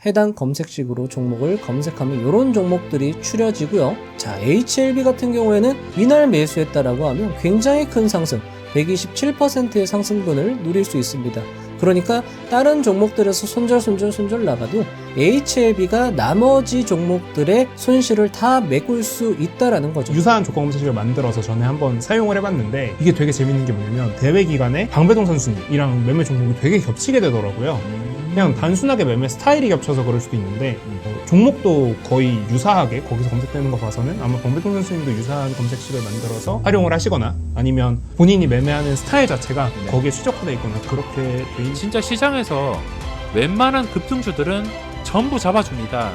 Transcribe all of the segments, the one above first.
해당 검색식으로 종목을 검색하면 이런 종목들이 추려지고요. 자, HLB 같은 경우에는 이날 매수했다라고 하면 굉장히 큰 상승, 127%의 상승분을 누릴 수 있습니다. 그러니까 다른 종목들에서 손절 나가도 HLB가 나머지 종목들의 손실을 다 메꿀 수 있다라는 거죠. 유사한 조건 검색식을 만들어서 전에 한번 사용을 해봤는데 이게 되게 재밌는 게 뭐냐면 대회 기간에 방배동 선수님이랑 매매 종목이 되게 겹치게 되더라고요. 그냥 단순하게 매매 스타일이 겹쳐서 그럴 수도 있는데 종목도 거의 유사하게 거기서 검색되는 거 봐서는 아마 방배동 선수님도 유사한 검색식을 만들어서 활용을 하시거나 아니면 본인이 매매하는 스타일 자체가 거기에 최적화되어 있거나 그렇게 돼 있는. 진짜 시장에서 웬만한 급등주들은 전부 잡아줍니다.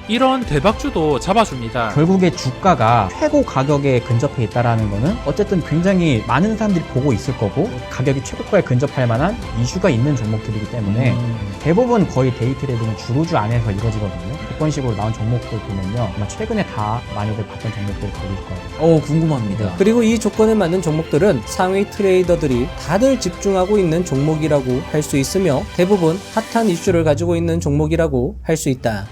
이런 대박주도 잡아줍니다. 결국에 주가가 최고 가격에 근접해 있다는 거는 어쨌든 굉장히 많은 사람들이 보고 있을 거고 가격이 최고가에 근접할 만한 이슈가 있는 종목들이기 때문에 대부분 거의 데이 트레이딩은 주루주 안에서 이루어지거든요. 조건식으로 나온 종목들 보면요, 아마 최근에 다 많이들 봤던 종목들이 거일 거예요. 궁금합니다. 그리고 이 조건에 맞는 종목들은 상위 트레이더들이 다들 집중하고 있는 종목이라고 할 수 있으며 대부분 핫한 이슈를 가지고 있는 종목이라고 할 수 있다.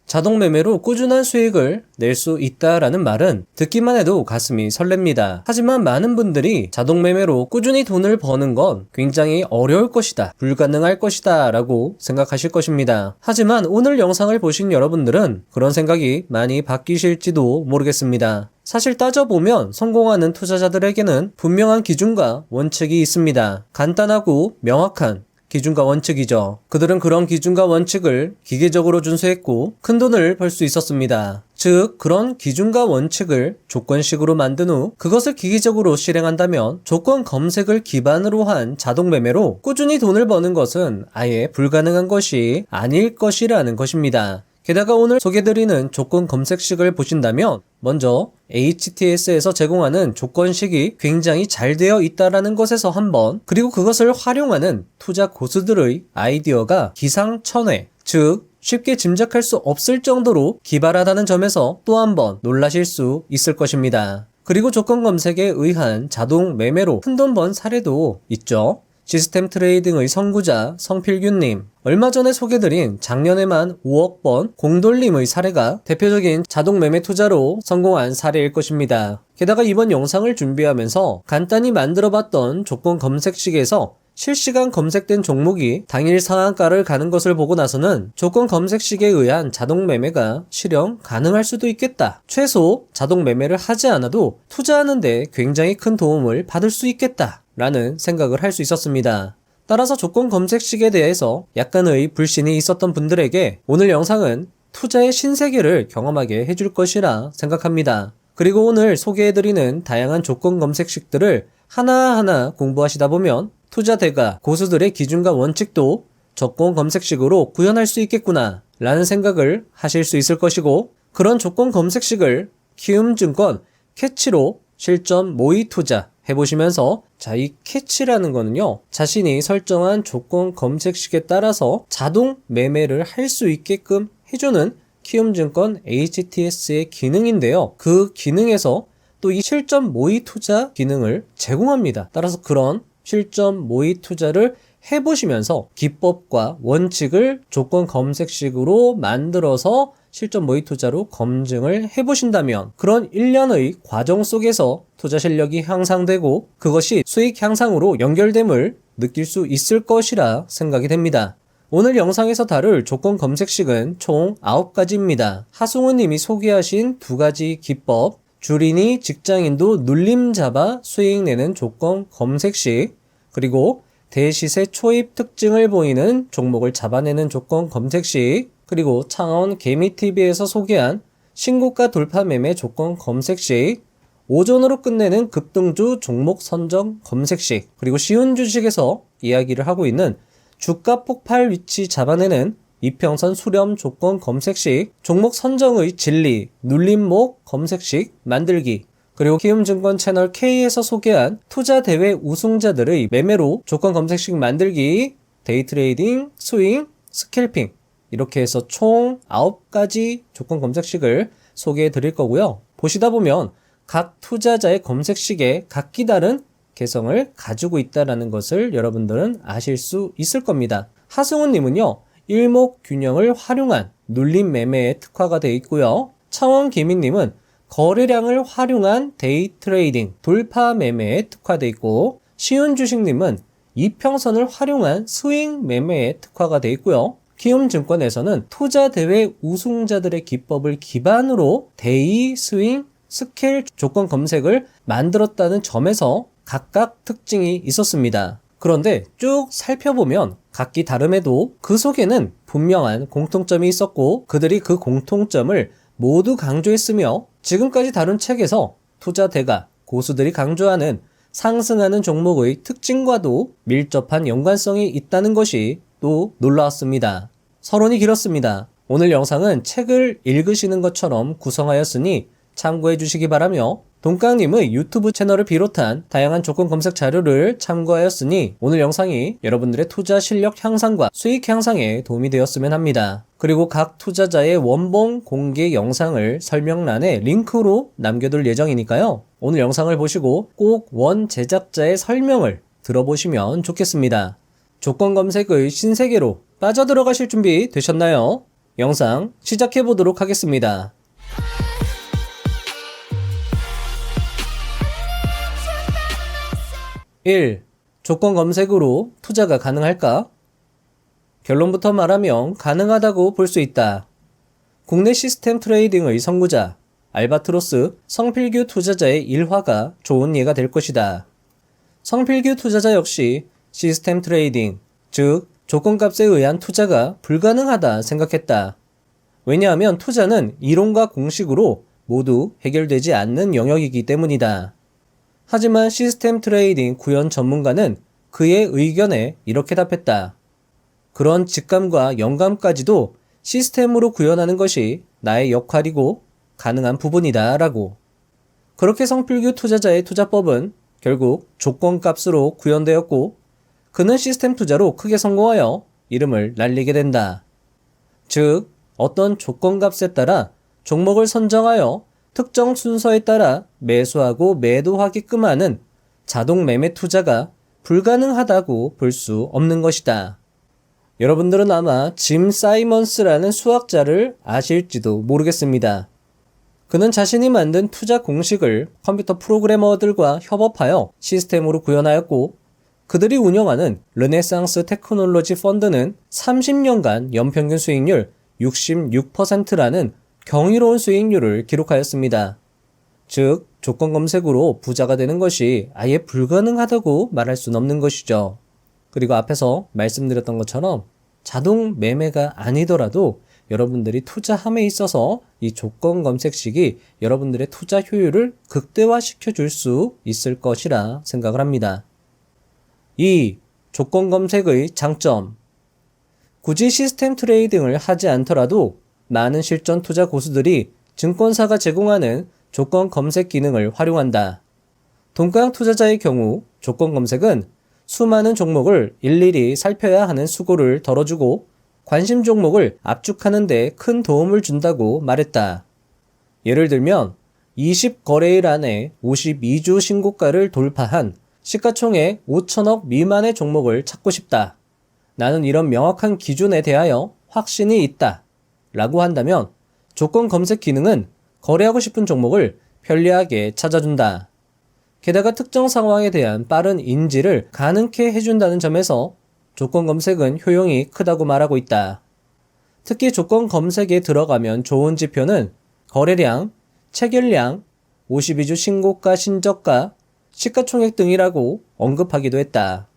자동 매매로 꾸준한 수익을 낼 수 있다라는 말은 듣기만 해도 가슴이 설렙니다. 하지만 많은 분들이 자동 매매로 꾸준히 돈을 버는 건 굉장히 어려울 것이다, 불가능할 것이다 라고 생각하실 것입니다. 하지만 오늘 영상을 보신 여러분들은 그런 생각이 많이 바뀌실지도 모르겠습니다. 사실 따져보면 성공하는 투자자들에게는 분명한 기준과 원칙이 있습니다. 간단하고 명확한 기준과 원칙이죠. 그들은 그런 기준과 원칙을 기계적으로 준수했고 큰 돈을 벌 수 있었습니다. 즉, 그런 기준과 원칙을 조건식으로 만든 후 그것을 기계적으로 실행한다면 조건 검색을 기반으로 한 자동 매매로 꾸준히 돈을 버는 것은 아예 불가능한 것이 아닐 것이라는 것입니다. 게다가 오늘 소개드리는 조건 검색식을 보신다면 먼저 HTS에서 제공하는 조건식이 굉장히 잘 되어 있다라는 것에서 한번, 그리고 그것을 활용하는 투자 고수들의 아이디어가 기상천외, 즉 쉽게 짐작할 수 없을 정도로 기발하다는 점에서 또 한번 놀라실 수 있을 것입니다. 그리고 조건 검색에 의한 자동 매매로 큰돈 번 사례도 있죠. 시스템 트레이딩의 선구자 성필균님, 얼마 전에 소개드린 작년에만 5억 번 공돌림의 사례가 대표적인 자동 매매 투자로 성공한 사례일 것입니다. 게다가 이번 영상을 준비하면서 간단히 만들어봤던 조건 검색식에서 실시간 검색된 종목이 당일 상한가를 가는 것을 보고 나서는 조건 검색식에 의한 자동 매매가 실현 가능할 수도 있겠다. 최소 자동 매매를 하지 않아도 투자하는데 굉장히 큰 도움을 받을 수 있겠다 라는 생각을 할 수 있었습니다. 따라서 조건 검색식에 대해서 약간의 불신이 있었던 분들에게 오늘 영상은 투자의 신세계를 경험하게 해줄 것이라 생각합니다. 그리고 오늘 소개해드리는 다양한 조건 검색식들을 하나하나 공부하시다 보면 투자 대가 고수들의 기준과 원칙도 조건 검색식으로 구현할 수 있겠구나 라는 생각을 하실 수 있을 것이고, 그런 조건 검색식을 키움증권 캐치로 실전 모의 투자 해보시면서, 자, 이 캐치라는 거는요, 자신이 설정한 조건 검색식에 따라서 자동 매매를 할 수 있게끔 해주는 키움증권 HTS의 기능인데요. 그 기능에서 또 이 실전 모의 투자 기능을 제공합니다. 따라서 그런 실전 모의 투자를 해보시면서 기법과 원칙을 조건 검색식으로 만들어서 실전 모의 투자로 검증을 해보신다면 그런 1년의 과정 속에서 투자 실력이 향상되고 그것이 수익 향상으로 연결됨을 느낄 수 있을 것이라 생각이 됩니다. 오늘 영상에서 다룰 조건 검색식은 총 9가지입니다. 하승우 님이 소개하신 2가지 기법, 주린이 직장인도 눌림 잡아 수익 내는 조건 검색식, 그리고 대시세 초입 특징을 보이는 종목을 잡아내는 조건 검색식, 그리고 창원 개미TV에서 소개한 신고가 돌파 매매 조건 검색식, 오전으로 끝내는 급등주 종목 선정 검색식, 그리고 쉬운 주식에서 이야기를 하고 있는 주가 폭발 위치 잡아내는 이평선 수렴 조건 검색식, 종목 선정의 진리, 눌림목 검색식 만들기, 그리고 키움증권 채널 K에서 소개한 투자대회 우승자들의 매매로 조건 검색식 만들기, 데이트레이딩, 스윙, 스캘핑, 이렇게 해서 총 9가지 조건 검색식을 소개해 드릴 거고요. 보시다 보면 각 투자자의 검색식에 각기 다른 개성을 가지고 있다는 것을 여러분들은 아실 수 있을 겁니다. 하승우님은요, 일목균형을 활용한 눌림 매매에 특화가 되어 있고요. 차원기민님은 거래량을 활용한 데이 트레이딩, 돌파 매매에 특화되어 있고, 시운주식님은 이평선을 활용한 스윙 매매에 특화가 되어 있고요. 키움증권에서는 투자대회 우승자들의 기법을 기반으로 데이, 스윙, 스케일 조건 검색을 만들었다는 점에서 각각 특징이 있었습니다. 그런데 쭉 살펴보면 각기 다름에도 그 속에는 분명한 공통점이 있었고 그들이 그 공통점을 모두 강조했으며 지금까지 다룬 책에서 투자대가 고수들이 강조하는 상승하는 종목의 특징과도 밀접한 연관성이 있다는 것이 또 놀라웠습니다. 서론이 길었습니다. 오늘 영상은 책을 읽으시는 것처럼 구성하였으니 참고해 주시기 바라며 동깡님의 유튜브 채널을 비롯한 다양한 조건 검색 자료를 참고하였으니 오늘 영상이 여러분들의 투자 실력 향상과 수익 향상에 도움이 되었으면 합니다. 그리고 각 투자자의 원본 공개 영상을 설명란에 링크로 남겨둘 예정이니까요. 오늘 영상을 보시고 꼭 원 제작자의 설명을 들어보시면 좋겠습니다. 조건 검색의 신세계로 빠져들어가실 준비 되셨나요? 영상 시작해 보도록 하겠습니다. 1. 조건 검색으로 투자가 가능할까? 결론부터 말하면 가능하다고 볼 수 있다. 국내 시스템 트레이딩의 선구자 알바트로스 성필규 투자자의 일화가 좋은 예가 될 것이다. 성필규 투자자 역시 시스템 트레이딩, 즉 조건값에 의한 투자가 불가능하다 생각했다. 왜냐하면 투자는 이론과 공식으로 모두 해결되지 않는 영역이기 때문이다. 하지만 시스템 트레이딩 구현 전문가는 그의 의견에 이렇게 답했다. 그런 직감과 영감까지도 시스템으로 구현하는 것이 나의 역할이고 가능한 부분이다 라고. 그렇게 성필규 투자자의 투자법은 결국 조건값으로 구현되었고 그는 시스템 투자로 크게 성공하여 이름을 날리게 된다. 즉 어떤 조건값에 따라 종목을 선정하여 특정 순서에 따라 매수하고 매도하게끔 하는 자동 매매 투자가 불가능하다고 볼 수 없는 것이다. 여러분들은 아마 짐 사이먼스라는 수학자를 아실지도 모르겠습니다. 그는 자신이 만든 투자 공식을 컴퓨터 프로그래머들과 협업하여 시스템으로 구현하였고 그들이 운영하는 르네상스 테크놀로지 펀드는 30년간 연평균 수익률 66%라는 경이로운 수익률을 기록하였습니다. 즉, 조건 검색으로 부자가 되는 것이 아예 불가능하다고 말할 수는 없는 것이죠. 그리고 앞에서 말씀드렸던 것처럼 자동 매매가 아니더라도 여러분들이 투자함에 있어서 이 조건 검색식이 여러분들의 투자 효율을 극대화시켜 줄 수 있을 것이라 생각을 합니다. 2. 조건 검색의 장점. 굳이 시스템 트레이딩을 하지 않더라도 많은 실전 투자 고수들이 증권사가 제공하는 조건 검색 기능을 활용한다. 동강 투자자의 경우 조건 검색은 수많은 종목을 일일이 살펴야 하는 수고를 덜어주고 관심 종목을 압축하는 데 큰 도움을 준다고 말했다. 예를 들면 20거래일 안에 52주 신고가를 돌파한 시가총액 5천억 미만의 종목을 찾고 싶다. 나는 이런 명확한 기준에 대하여 확신이 있다. 라고 한다면 조건 검색 기능은 거래하고 싶은 종목을 편리하게 찾아준다. 게다가 특정 상황에 대한 빠른 인지를 가능케 해준다는 점에서 조건 검색은 효용이 크다고 말하고 있다. 특히 조건 검색에 들어가면 좋은 지표는 거래량, 체결량, 52주 신고가 신저가, 시가총액 등이라고 언급하기도 했다.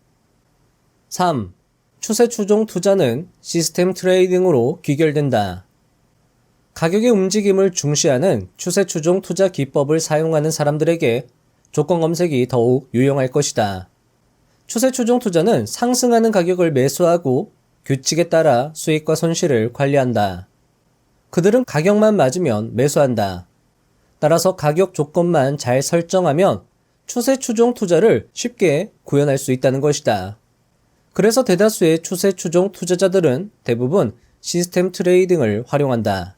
3. 추세 추종 투자는 시스템 트레이딩으로 귀결된다. 가격의 움직임을 중시하는 추세 추종 투자 기법을 사용하는 사람들에게 조건 검색이 더욱 유용할 것이다. 추세 추종 투자는 상승하는 가격을 매수하고 규칙에 따라 수익과 손실을 관리한다. 그들은 가격만 맞으면 매수한다. 따라서 가격 조건만 잘 설정하면 추세 추종 투자를 쉽게 구현할 수 있다는 것이다. 그래서 대다수의 추세 추종 투자자들은 대부분 시스템 트레이딩을 활용한다.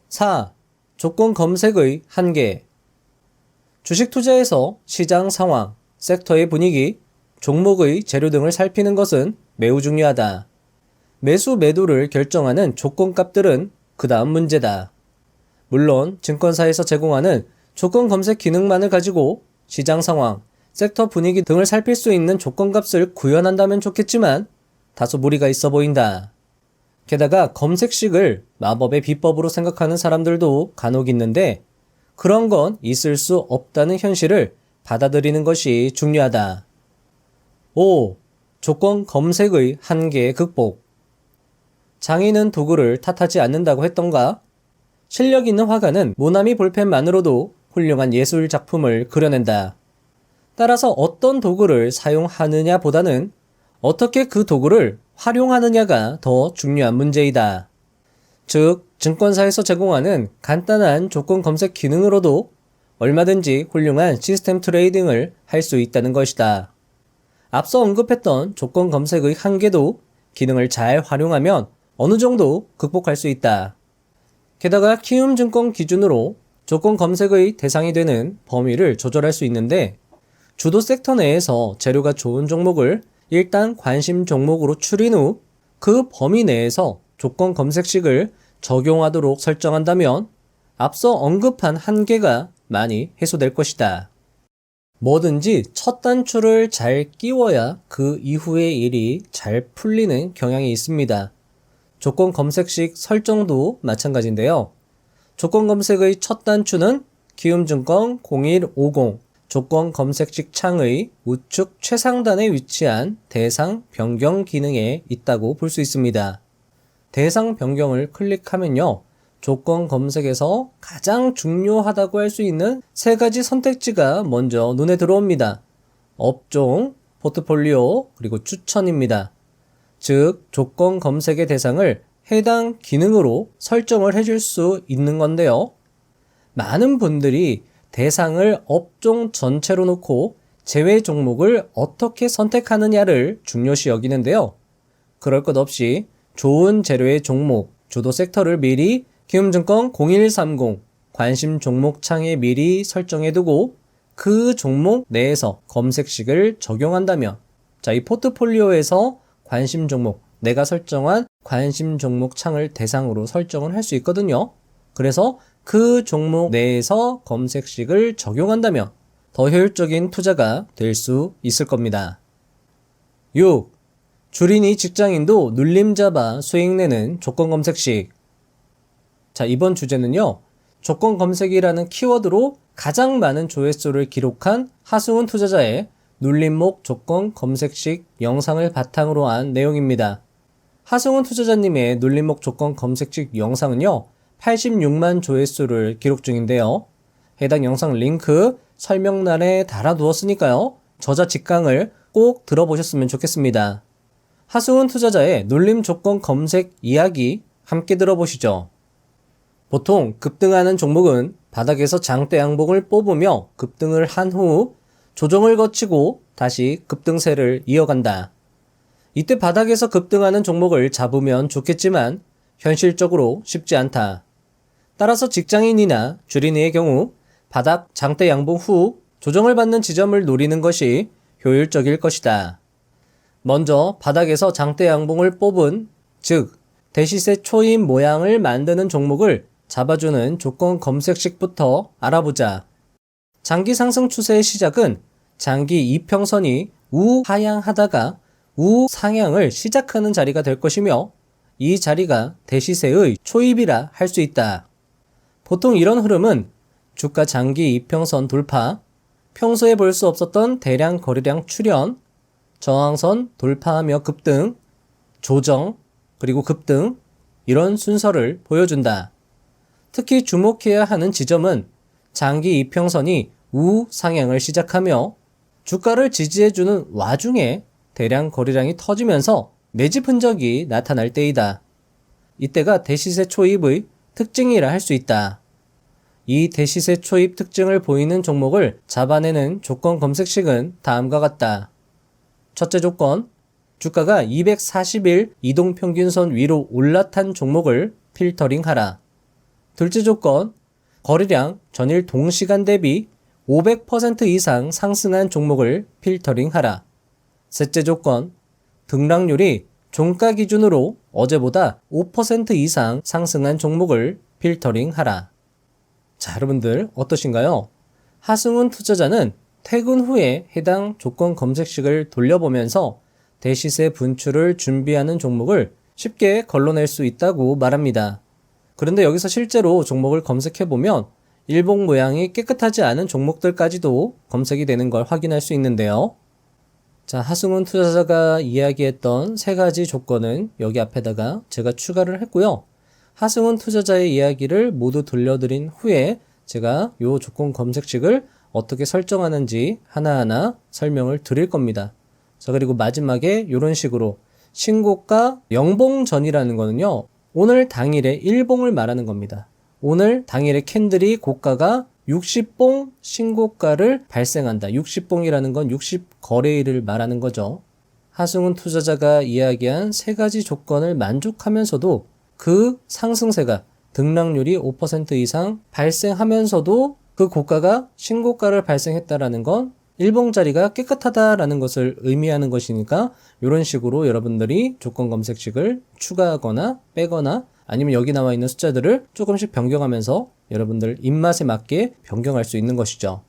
4. 조건 검색의 한계. 주식 투자에서 시장 상황, 섹터의 분위기, 종목의 재료 등을 살피는 것은 매우 중요하다. 매수 매도를 결정하는 조건값들은 그 다음 문제다. 물론 증권사에서 제공하는 조건 검색 기능만을 가지고 시장 상황, 섹터 분위기 등을 살필 수 있는 조건값을 구현한다면 좋겠지만 다소 무리가 있어 보인다. 게다가 검색식을 마법의 비법으로 생각하는 사람들도 간혹 있는데 그런 건 있을 수 없다는 현실을 받아들이는 것이 중요하다. 5. 조건 검색의 한계 극복. 장인은 도구를 탓하지 않는다고 했던가? 실력 있는 화가는 모나미 볼펜만으로도 훌륭한 예술 작품을 그려낸다. 따라서 어떤 도구를 사용하느냐 보다는 어떻게 그 도구를 활용하느냐가 더 중요한 문제이다. 즉, 증권사에서 제공하는 간단한 조건 검색 기능으로도 얼마든지 훌륭한 시스템 트레이딩을 할 수 있다는 것이다. 앞서 언급했던 조건 검색의 한계도 기능을 잘 활용하면 어느 정도 극복할 수 있다. 게다가 키움증권 기준으로 조건 검색의 대상이 되는 범위를 조절할 수 있는데 주도 섹터 내에서 재료가 좋은 종목을 일단 관심 종목으로 추린 후 그 범위 내에서 조건 검색식을 적용하도록 설정한다면 앞서 언급한 한계가 많이 해소될 것이다. 뭐든지 첫 단추를 잘 끼워야 그 이후의 일이 잘 풀리는 경향이 있습니다. 조건 검색식 설정도 마찬가지인데요. 조건 검색의 첫 단추는 키움증권 0150 조건 검색식 창의 우측 최상단에 위치한 대상 변경 기능에 있다고 볼 수 있습니다. 대상 변경을 클릭하면요. 조건 검색에서 가장 중요하다고 할 수 있는 세 가지 선택지가 먼저 눈에 들어옵니다. 업종, 포트폴리오, 그리고 추천입니다. 즉, 조건 검색의 대상을 해당 기능으로 설정을 해줄 수 있는 건데요. 많은 분들이 대상을 업종 전체로 놓고 제외 종목을 어떻게 선택하느냐를 중요시 여기는데요. 그럴 것 없이 좋은 재료의 종목, 주도 섹터를 미리 키움증권 0130 관심 종목 창에 미리 설정해두고 그 종목 내에서 검색식을 적용한다면 이 포트폴리오에서 관심 종목, 내가 설정한 관심 종목 창을 대상으로 설정을 할 수 있거든요. 그래서 그 종목 내에서 검색식을 적용한다면 더 효율적인 투자가 될 수 있을 겁니다. 6. 주린이 직장인도 눌림 잡아 수익 내는 조건 검색식. 이번 주제는요. 조건 검색이라는 키워드로 가장 많은 조회수를 기록한 하승훈 투자자의 눌림목 조건 검색식 영상을 바탕으로 한 내용입니다. 하승훈 투자자님의 눌림목 조건 검색식 영상은요. 86만 조회수를 기록 중인데요. 해당 영상 링크 설명란에 달아두었으니까요. 저자 직강을 꼭 들어보셨으면 좋겠습니다. 하승훈 투자자의 눌림 조건 검색 이야기 함께 들어보시죠. 보통 급등하는 종목은 바닥에서 장대 양봉을 뽑으며 급등을 한 후 조정을 거치고 다시 급등세를 이어간다. 이때 바닥에서 급등하는 종목을 잡으면 좋겠지만 현실적으로 쉽지 않다. 따라서 직장인이나 주린이의 경우 바닥 장대 양봉 후 조정을 받는 지점을 노리는 것이 효율적일 것이다. 먼저 바닥에서 장대 양봉을 뽑은, 즉 대시세 초입 모양을 만드는 종목을 잡아주는 조건 검색식부터 알아보자. 장기 상승 추세의 시작은 장기 이평선이 우하향하다가 우상향을 시작하는 자리가 될 것이며 이 자리가 대시세의 초입이라 할 수 있다. 보통 이런 흐름은 주가 장기 이평선 돌파, 평소에 볼 수 없었던 대량 거래량 출현, 저항선 돌파하며 급등, 조정, 그리고 급등, 이런 순서를 보여준다. 특히 주목해야 하는 지점은 장기 이평선이 우상향을 시작하며 주가를 지지해주는 와중에 대량 거래량이 터지면서 매집 흔적이 나타날 때이다. 이때가 대시세 초입의 특징이라 할 수 있다. 이 대시세 초입 특징을 보이는 종목을 잡아내는 조건 검색식은 다음과 같다. 첫째 조건, 주가가 240일 이동평균선 위로 올라탄 종목을 필터링하라. 둘째 조건, 거래량 전일 동시간 대비 500% 이상 상승한 종목을 필터링하라. 셋째 조건, 등락률이 종가 기준으로 어제보다 5% 이상 상승한 종목을 필터링하라. 자, 여러분들 어떠신가요? 하승훈 투자자는 퇴근 후에 해당 조건 검색식을 돌려보면서 대시세 분출을 준비하는 종목을 쉽게 걸러낼 수 있다고 말합니다. 그런데 여기서 실제로 종목을 검색해보면 일봉 모양이 깨끗하지 않은 종목들까지도 검색이 되는 걸 확인할 수 있는데요. 자, 하승훈 투자자가 이야기했던 세 가지 조건은 여기 앞에다가 제가 추가를 했고요. 하승훈 투자자의 이야기를 모두 들려드린 후에 제가 이 조건 검색식을 어떻게 설정하는지 하나하나 설명을 드릴 겁니다. 자, 그리고 마지막에 이런 식으로 신고가 영봉 전이라는 거는요, 오늘 당일의 일봉을 말하는 겁니다. 오늘 당일의 캔들이 고가가 60봉 신고가를 발생한다. 60봉이라는 건 60거래일을 말하는 거죠. 하승훈 투자자가 이야기한 세 가지 조건을 만족하면서도 그 상승세가 등락률이 5% 이상 발생하면서도 그 고가가 신고가를 발생했다라는 건 일봉자리가 깨끗하다라는 것을 의미하는 것이니까 이런 식으로 여러분들이 조건 검색식을 추가하거나 빼거나 아니면 여기 나와 있는 숫자들을 조금씩 변경하면서 여러분들 입맛에 맞게 변경할 수 있는 것이죠.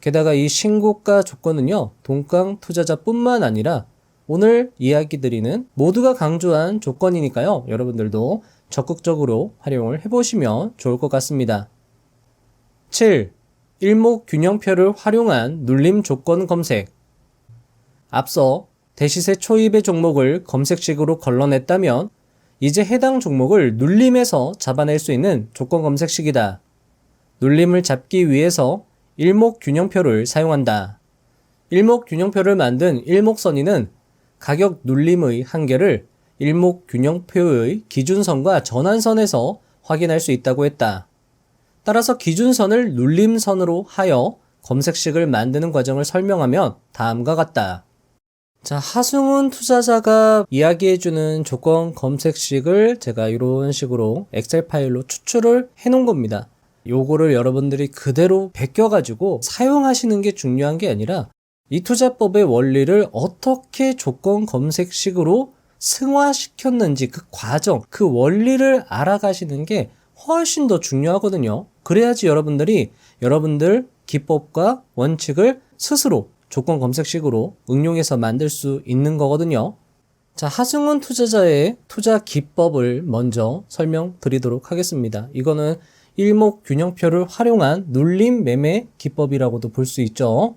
게다가 이 신고가 조건은요, 동강 투자자뿐만 아니라 오늘 이야기 드리는 모두가 강조한 조건이니까요, 여러분들도 적극적으로 활용을 해보시면 좋을 것 같습니다. 7. 일목균형표를 활용한 눌림 조건 검색. 앞서 대시세 초입의 종목을 검색식으로 걸러냈다면 이제 해당 종목을 눌림에서 잡아낼 수 있는 조건 검색식이다. 눌림을 잡기 위해서 일목균형표를 사용한다. 일목균형표를 만든 일목선이는 가격 눌림의 한계를 일목균형표의 기준선과 전환선에서 확인할 수 있다고 했다. 따라서 기준선을 눌림선으로 하여 검색식을 만드는 과정을 설명하면 다음과 같다. 자, 하승훈 투자자가 이야기해주는 조건 검색식을 제가 이런 식으로 엑셀 파일로 추출을 해놓은 겁니다. 요거를 여러분들이 그대로 베껴가지고 사용하시는 게 중요한 게 아니라 이 투자법의 원리를 어떻게 조건 검색식으로 승화시켰는지 그 과정, 그 원리를 알아가시는 게 훨씬 더 중요하거든요. 그래야지 여러분들이 여러분들 기법과 원칙을 스스로 조건 검색식으로 응용해서 만들 수 있는 거거든요. 자, 하승훈 투자자의 투자 기법을 먼저 설명드리도록 하겠습니다. 이거는 일목균형표를 활용한 눌림 매매 기법이라고도 볼 수 있죠.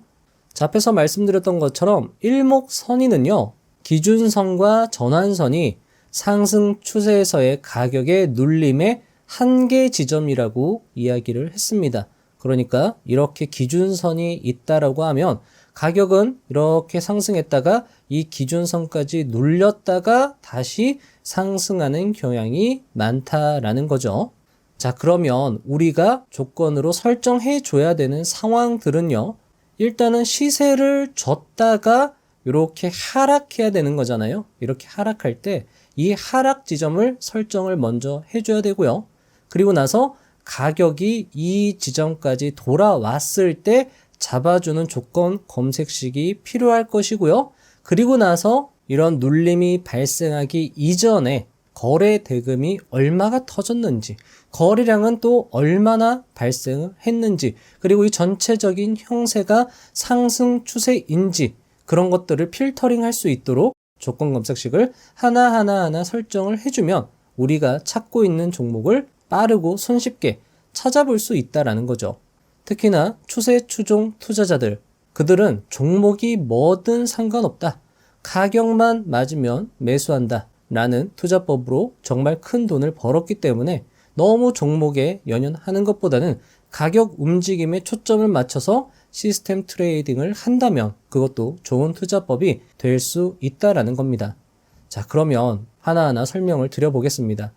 자, 앞에서 말씀드렸던 것처럼 일목선이는요, 기준선과 전환선이 상승 추세에서의 가격의 눌림의 한계 지점이라고 이야기를 했습니다. 그러니까 이렇게 기준선이 있다라고 하면 가격은 이렇게 상승했다가 이 기준선까지 눌렸다가 다시 상승하는 경향이 많다라는 거죠. 자, 그러면 우리가 조건으로 설정해 줘야 되는 상황들은요, 일단은 시세를 줬다가 이렇게 하락해야 되는 거잖아요. 이렇게 하락할 때 이 하락 지점을 설정을 먼저 해줘야 되고요. 그리고 나서 가격이 이 지점까지 돌아왔을 때 잡아주는 조건 검색식이 필요할 것이고요. 그리고 나서 이런 눌림이 발생하기 이전에 거래 대금이 얼마가 터졌는지, 거래량은 또 얼마나 발생했는지, 그리고 이 전체적인 형세가 상승 추세인지 그런 것들을 필터링 할 수 있도록 조건 검색식을 하나하나 설정을 해주면 우리가 찾고 있는 종목을 빠르고 손쉽게 찾아볼 수 있다라는 거죠. 특히나 추세 추종 투자자들, 그들은 종목이 뭐든 상관없다, 가격만 맞으면 매수한다 라는 투자법으로 정말 큰 돈을 벌었기 때문에 너무 종목에 연연하는 것보다는 가격 움직임에 초점을 맞춰서 시스템 트레이딩을 한다면 그것도 좋은 투자법이 될 수 있다라는 겁니다. 자, 그러면 하나하나 설명을 드려보겠습니다.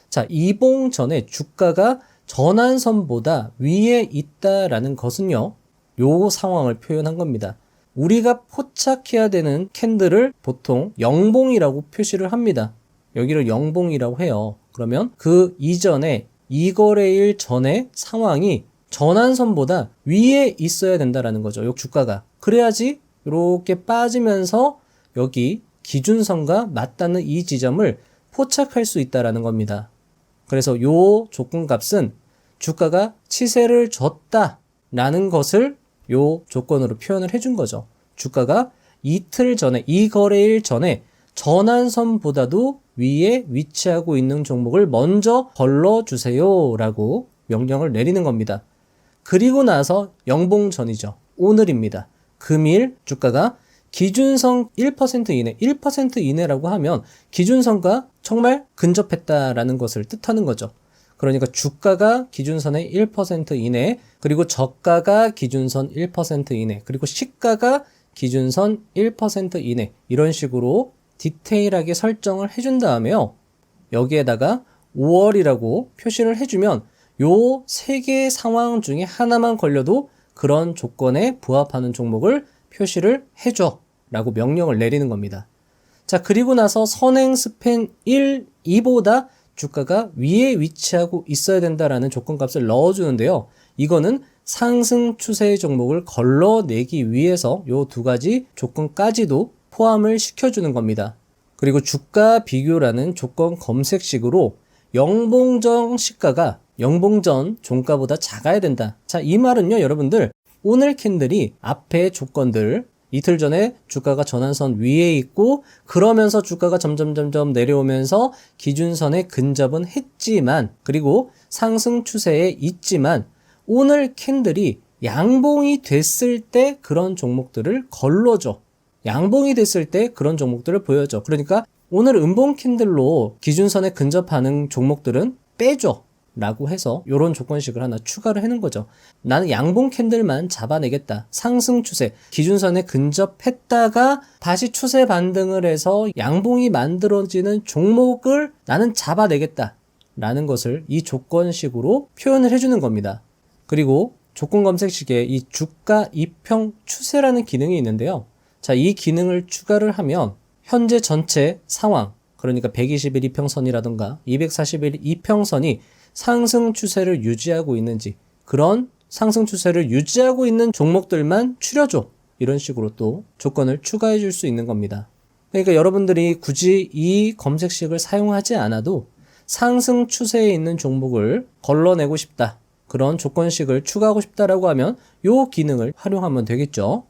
자, 이봉 전에 주가가 전환선보다 위에 있다라는 것은요, 요 상황을 표현한 겁니다. 우리가 포착해야 되는 캔들을 보통 영봉이라고 표시를 합니다. 여기를 영봉이라고 해요. 그러면 그 이전에 2거래일 전에 상황이 전환선보다 위에 있어야 된다라는 거죠. 요 주가가. 그래야지 이렇게 빠지면서 여기 기준선과 맞닿는 이 지점을 포착할 수 있다라는 겁니다. 그래서 요 조건값은 주가가 치세를 줬다라는 것을 요 조건으로 표현을 해준 거죠. 주가가 이틀 전에, 이 거래일 전에 전환선보다도 위에 위치하고 있는 종목을 먼저 걸러주세요 라고 명령을 내리는 겁니다. 그리고 나서 영봉전이죠. 오늘입니다. 금일 주가가 기준선 1% 이내, 1% 이내라고 하면 기준선과 정말 근접했다라는 것을 뜻하는 거죠. 그러니까 주가가 기준선의 1% 이내, 그리고 저가가 기준선 1% 이내, 그리고 시가가 기준선 1% 이내, 이런 식으로 디테일하게 설정을 해준 다음에요. 여기에다가 5월이라고 표시를 해주면 요 세 개의 상황 중에 하나만 걸려도 그런 조건에 부합하는 종목을 표시를 해줘 라고 명령을 내리는 겁니다. 자, 그리고 나서 선행 스팬 1, 2보다 주가가 위에 위치하고 있어야 된다라는 조건값을 넣어주는데요. 이거는 상승 추세의 종목을 걸러내기 위해서 요 두 가지 조건까지도 포함을 시켜주는 겁니다. 그리고 주가 비교라는 조건 검색식으로 영봉전 시가가 영봉전 종가보다 작아야 된다. 자, 이 말은요, 여러분들, 오늘 캔들이 앞에 조건들, 이틀 전에 주가가 전환선 위에 있고 그러면서 주가가 점점 내려오면서 기준선에 근접은 했지만, 그리고 상승 추세에 있지만 오늘 캔들이 양봉이 됐을 때 그런 종목들을 걸러줘. 양봉이 됐을 때 그런 종목들을 보여줘. 그러니까 오늘 음봉 캔들로 기준선에 근접하는 종목들은 빼줘 라고 해서 이런 조건식을 하나 추가를 해놓은 거죠. 나는 양봉 캔들만 잡아내겠다. 상승 추세, 기준선에 근접했다가 다시 추세 반등을 해서 양봉이 만들어지는 종목을 나는 잡아내겠다 라는 것을 이 조건식으로 표현을 해주는 겁니다. 그리고 조건 검색식에 이 주가 이평 추세라는 기능이 있는데요. 자, 이 기능을 추가를 하면 현재 전체 상황, 그러니까 120일 이평선이라든가 240일 이평선이 상승 추세를 유지하고 있는지, 그런 상승 추세를 유지하고 있는 종목들만 추려줘. 이런 식으로 또 조건을 추가해 줄 수 있는 겁니다. 그러니까 여러분들이 굳이 이 검색식을 사용하지 않아도 상승 추세에 있는 종목을 걸러내고 싶다. 그런 조건식을 추가하고 싶다라고 하면 이 기능을 활용하면 되겠죠.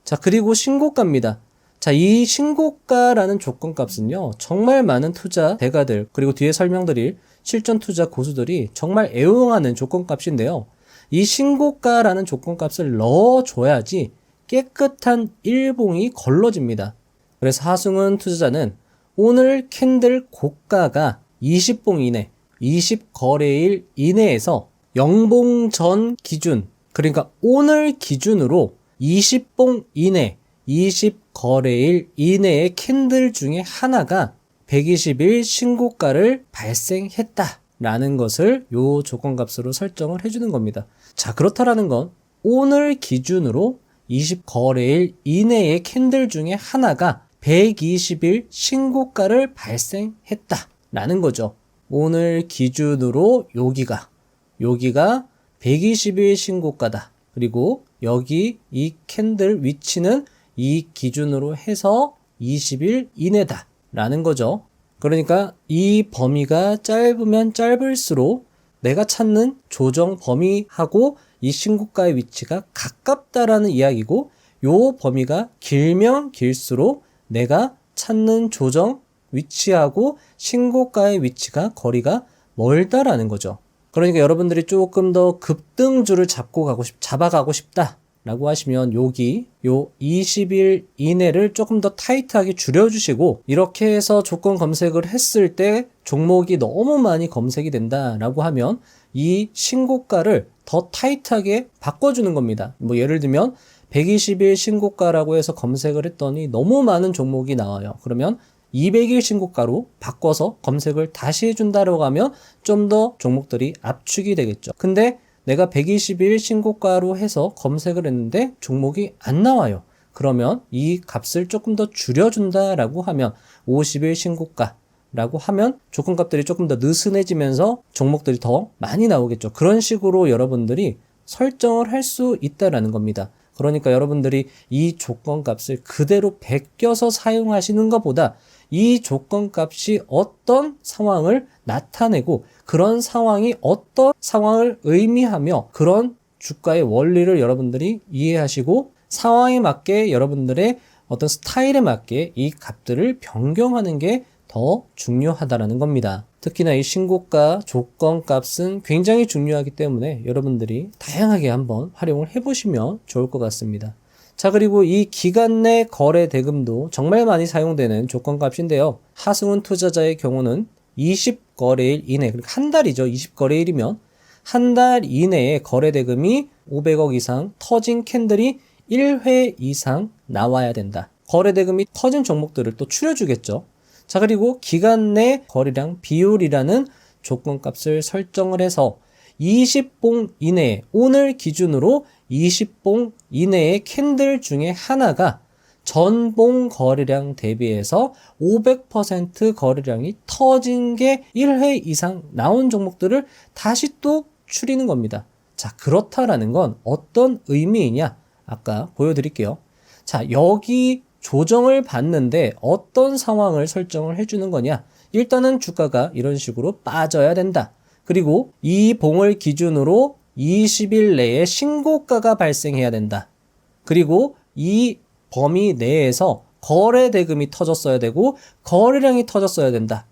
자, 그리고 신고가입니다. 자, 이 신고가라는 조건값은요, 정말 많은 투자 대가들, 그리고 뒤에 설명드릴 실전 투자 고수들이 정말 애용하는 조건값인데요. 이 신고가라는 조건값을 넣어줘야지 깨끗한 일봉이 걸러집니다. 그래서 하승훈 투자자는 오늘 캔들 고가가 20봉 이내, 20거래일 이내에서 영봉 전 기준, 그러니까 오늘 기준으로 20봉 이내, 20거래일 이내의 캔들 중에 하나가 120일 신고가를 발생했다라는 것을 요 조건값으로 설정을 해주는 겁니다. 자, 그렇다라는 건 오늘 기준으로 20거래일 이내의 캔들 중에 하나가 120일 신고가를 발생했다라는 거죠. 오늘 기준으로 여기가 120일 신고가다. 그리고 여기 이 캔들 위치는 이 기준으로 해서 20일 이내다 라는 거죠. 그러니까 이 범위가 짧으면 짧을수록 내가 찾는 조정 범위하고 이 신고가의 위치가 가깝다라는 이야기고, 요 범위가 길면 길수록 내가 찾는 조정 위치하고 신고가의 위치가 거리가 멀다라는 거죠. 그러니까 여러분들이 조금 더 급등주를 잡아가고 싶다 라고 하시면 여기 요 20일 이내를 조금 더 타이트하게 줄여주시고, 이렇게 해서 조건 검색을 했을 때 종목이 너무 많이 검색이 된다 라고 하면 이 신고가를 더 타이트하게 바꿔주는 겁니다. 뭐 예를 들면 120일 신고가라고 해서 검색을 했더니 너무 많은 종목이 나와요. 그러면 200일 신고가로 바꿔서 검색을 다시 해준다라고 하면 좀 더 종목들이 압축이 되겠죠. 근데 내가 120일 신고가로 해서 검색을 했는데 종목이 안 나와요. 그러면 이 값을 조금 더 줄여준다라고 하면 50일 신고가라고 하면 조건값들이 조금 더 느슨해지면서 종목들이 더 많이 나오겠죠. 그런 식으로 여러분들이 설정을 할 수 있다라는 겁니다. 그러니까 여러분들이 이 조건값을 그대로 베껴서 사용하시는 것보다 이 조건값이 어떤 상황을 나타내고 그런 상황이 어떤 상황을 의미하며 그런 주가의 원리를 여러분들이 이해하시고 상황에 맞게 여러분들의 어떤 스타일에 맞게 이 값들을 변경하는 게 더 중요하다라는 겁니다. 특히나 이 신고가 조건값은 굉장히 중요하기 때문에 여러분들이 다양하게 한번 활용을 해보시면 좋을 것 같습니다. 자, 그리고 이 기간 내 거래 대금도 정말 많이 사용되는 조건값인데요. 하승훈 투자자의 경우는 20거래일 이내, 그러니까 한 달이죠. 20거래일이면 한 달 이내에 거래 대금이 500억 이상 터진 캔들이 1회 이상 나와야 된다. 거래 대금이 터진 종목들을 또 추려주겠죠. 자, 그리고 기간 내 거래량 비율이라는 조건값을 설정을 해서 20봉 이내에, 오늘 기준으로 20봉 이내의 캔들 중에 하나가 전봉 거래량 대비해서 500% 거래량이 터진 게 1회 이상 나온 종목들을 다시 또 추리는 겁니다. 자, 그렇다라는 건 어떤 의미이냐? 아까 보여드릴게요. 자, 여기 조정을 받는데 어떤 상황을 설정을 해주는 거냐? 일단은 주가가 이런 식으로 빠져야 된다. 그리고 이 봉을 기준으로 20일 내에 신고가가 발생해야 된다. 그리고 이 범위 내에서 거래 대금이 터졌어야 되고 거래량이 터졌어야 된다.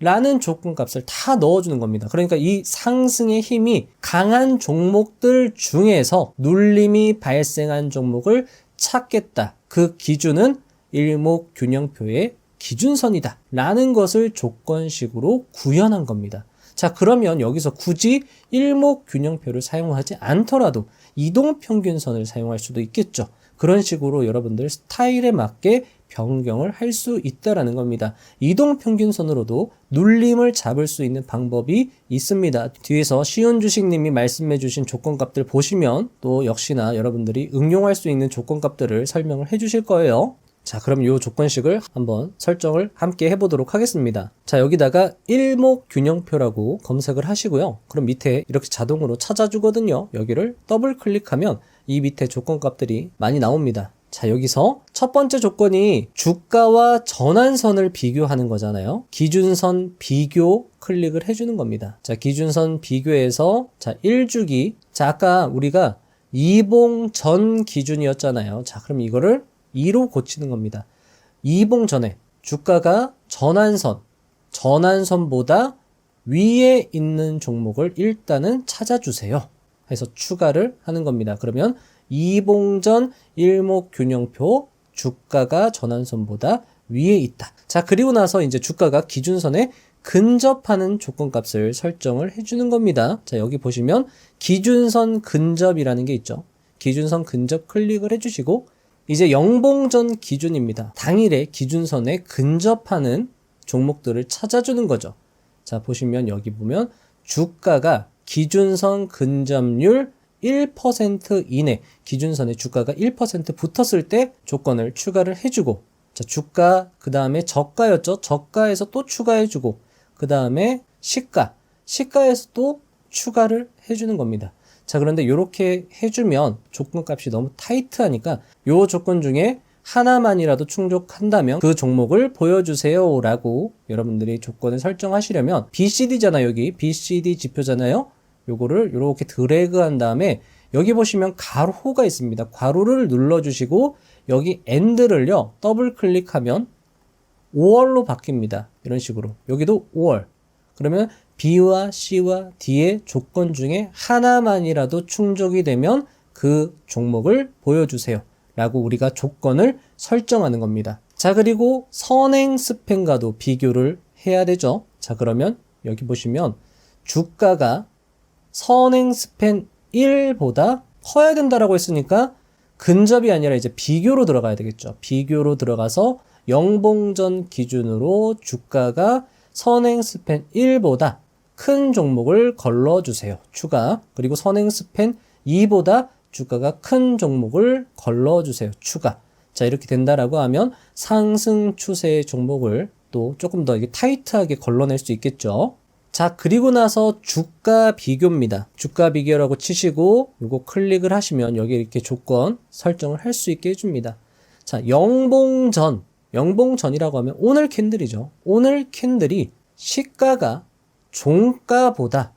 라는 조건값을 다 넣어주는 겁니다. 그러니까 이 상승의 힘이 강한 종목들 중에서 눌림이 발생한 종목을 찾겠다. 그 기준은 일목균형표의 기준선이다. 라는 것을 조건식으로 구현한 겁니다. 자, 그러면 여기서 굳이 일목균형표를 사용하지 않더라도 이동평균선을 사용할 수도 있겠죠. 그런 식으로 여러분들 스타일에 맞게 변경을 할 수 있다라는 겁니다. 이동평균선으로도 눌림을 잡을 수 있는 방법이 있습니다. 뒤에서 시온주식님이 말씀해 주신 조건값들 보시면 또 역시나 여러분들이 응용할 수 있는 조건값들을 설명을 해 주실 거예요. 자, 그럼 이 조건식을 한번 설정을 함께 해보도록 하겠습니다. 자, 여기다가 일목균형표라고 검색을 하시고요. 그럼 밑에 이렇게 자동으로 찾아주거든요. 여기를 더블 클릭하면 이 밑에 조건값들이 많이 나옵니다. 자, 여기서 첫 번째 조건이 주가와 전환선을 비교하는 거잖아요. 기준선 비교 클릭을 해주는 겁니다. 자, 기준선 비교에서 자, 1주기. 자, 아까 우리가 2봉 전 기준이었잖아요. 자, 그럼 이거를 2로 고치는 겁니다. 2봉 전에 주가가 전환선보다 위에 있는 종목을 일단은 찾아주세요. 해서 추가를 하는 겁니다. 그러면 2봉 전 일목균형표 주가가 전환선보다 위에 있다. 자, 그리고 나서 이제 주가가 기준선에 근접하는 조건값을 설정을 해주는 겁니다. 자, 여기 보시면 기준선 근접이라는 게 있죠. 기준선 근접 클릭을 해주시고 이제 영봉전 기준입니다. 당일에 기준선에 근접하는 종목들을 찾아주는 거죠. 자, 보시면 여기 보면 주가가 기준선 근접률 1% 이내, 기준선에 주가가 1% 붙었을 때 조건을 추가를 해주고, 자, 주가, 그 다음에 저가였죠. 저가에서 또 추가해주고, 그 다음에 시가에서 또 추가를 해주는 겁니다. 자, 그런데 이렇게 해주면 조건값이 너무 타이트하니까 요 조건 중에 하나만이라도 충족한다면 그 종목을 보여주세요 라고 여러분들이 조건을 설정하시려면 BCD잖아요. 여기 BCD 지표잖아요. 요거를 이렇게 드래그 한 다음에 여기 보시면 가로가 있습니다. 가로를 눌러주시고 여기 AND를요 더블 클릭하면 5월로 바뀝니다. 이런 식으로 여기도 5월. 그러면 B와 C와 D의 조건 중에 하나만이라도 충족이 되면 그 종목을 보여주세요 라고 우리가 조건을 설정하는 겁니다. 자, 그리고 선행 스팬과도 비교를 해야 되죠. 자, 그러면 여기 보시면 주가가 선행 스팬 1보다 커야 된다라고 했으니까 근접이 아니라 이제 비교로 들어가야 되겠죠. 비교로 들어가서 영봉전 기준으로 주가가 선행 스팬 1보다 큰 종목을 걸러주세요. 추가. 그리고 선행 스팬 2보다 주가가 큰 종목을 걸러주세요. 추가. 자, 이렇게 된다라고 하면 상승 추세의 종목을 또 조금 더 이게 타이트하게 걸러낼 수 있겠죠. 자, 그리고 나서 주가 비교입니다. 주가 비교라고 치시고 요거 클릭을 하시면 여기 이렇게 조건 설정을 할 수 있게 해줍니다. 자, 영봉전이라고 하면 오늘 캔들이죠. 오늘 캔들이 시가가 종가보다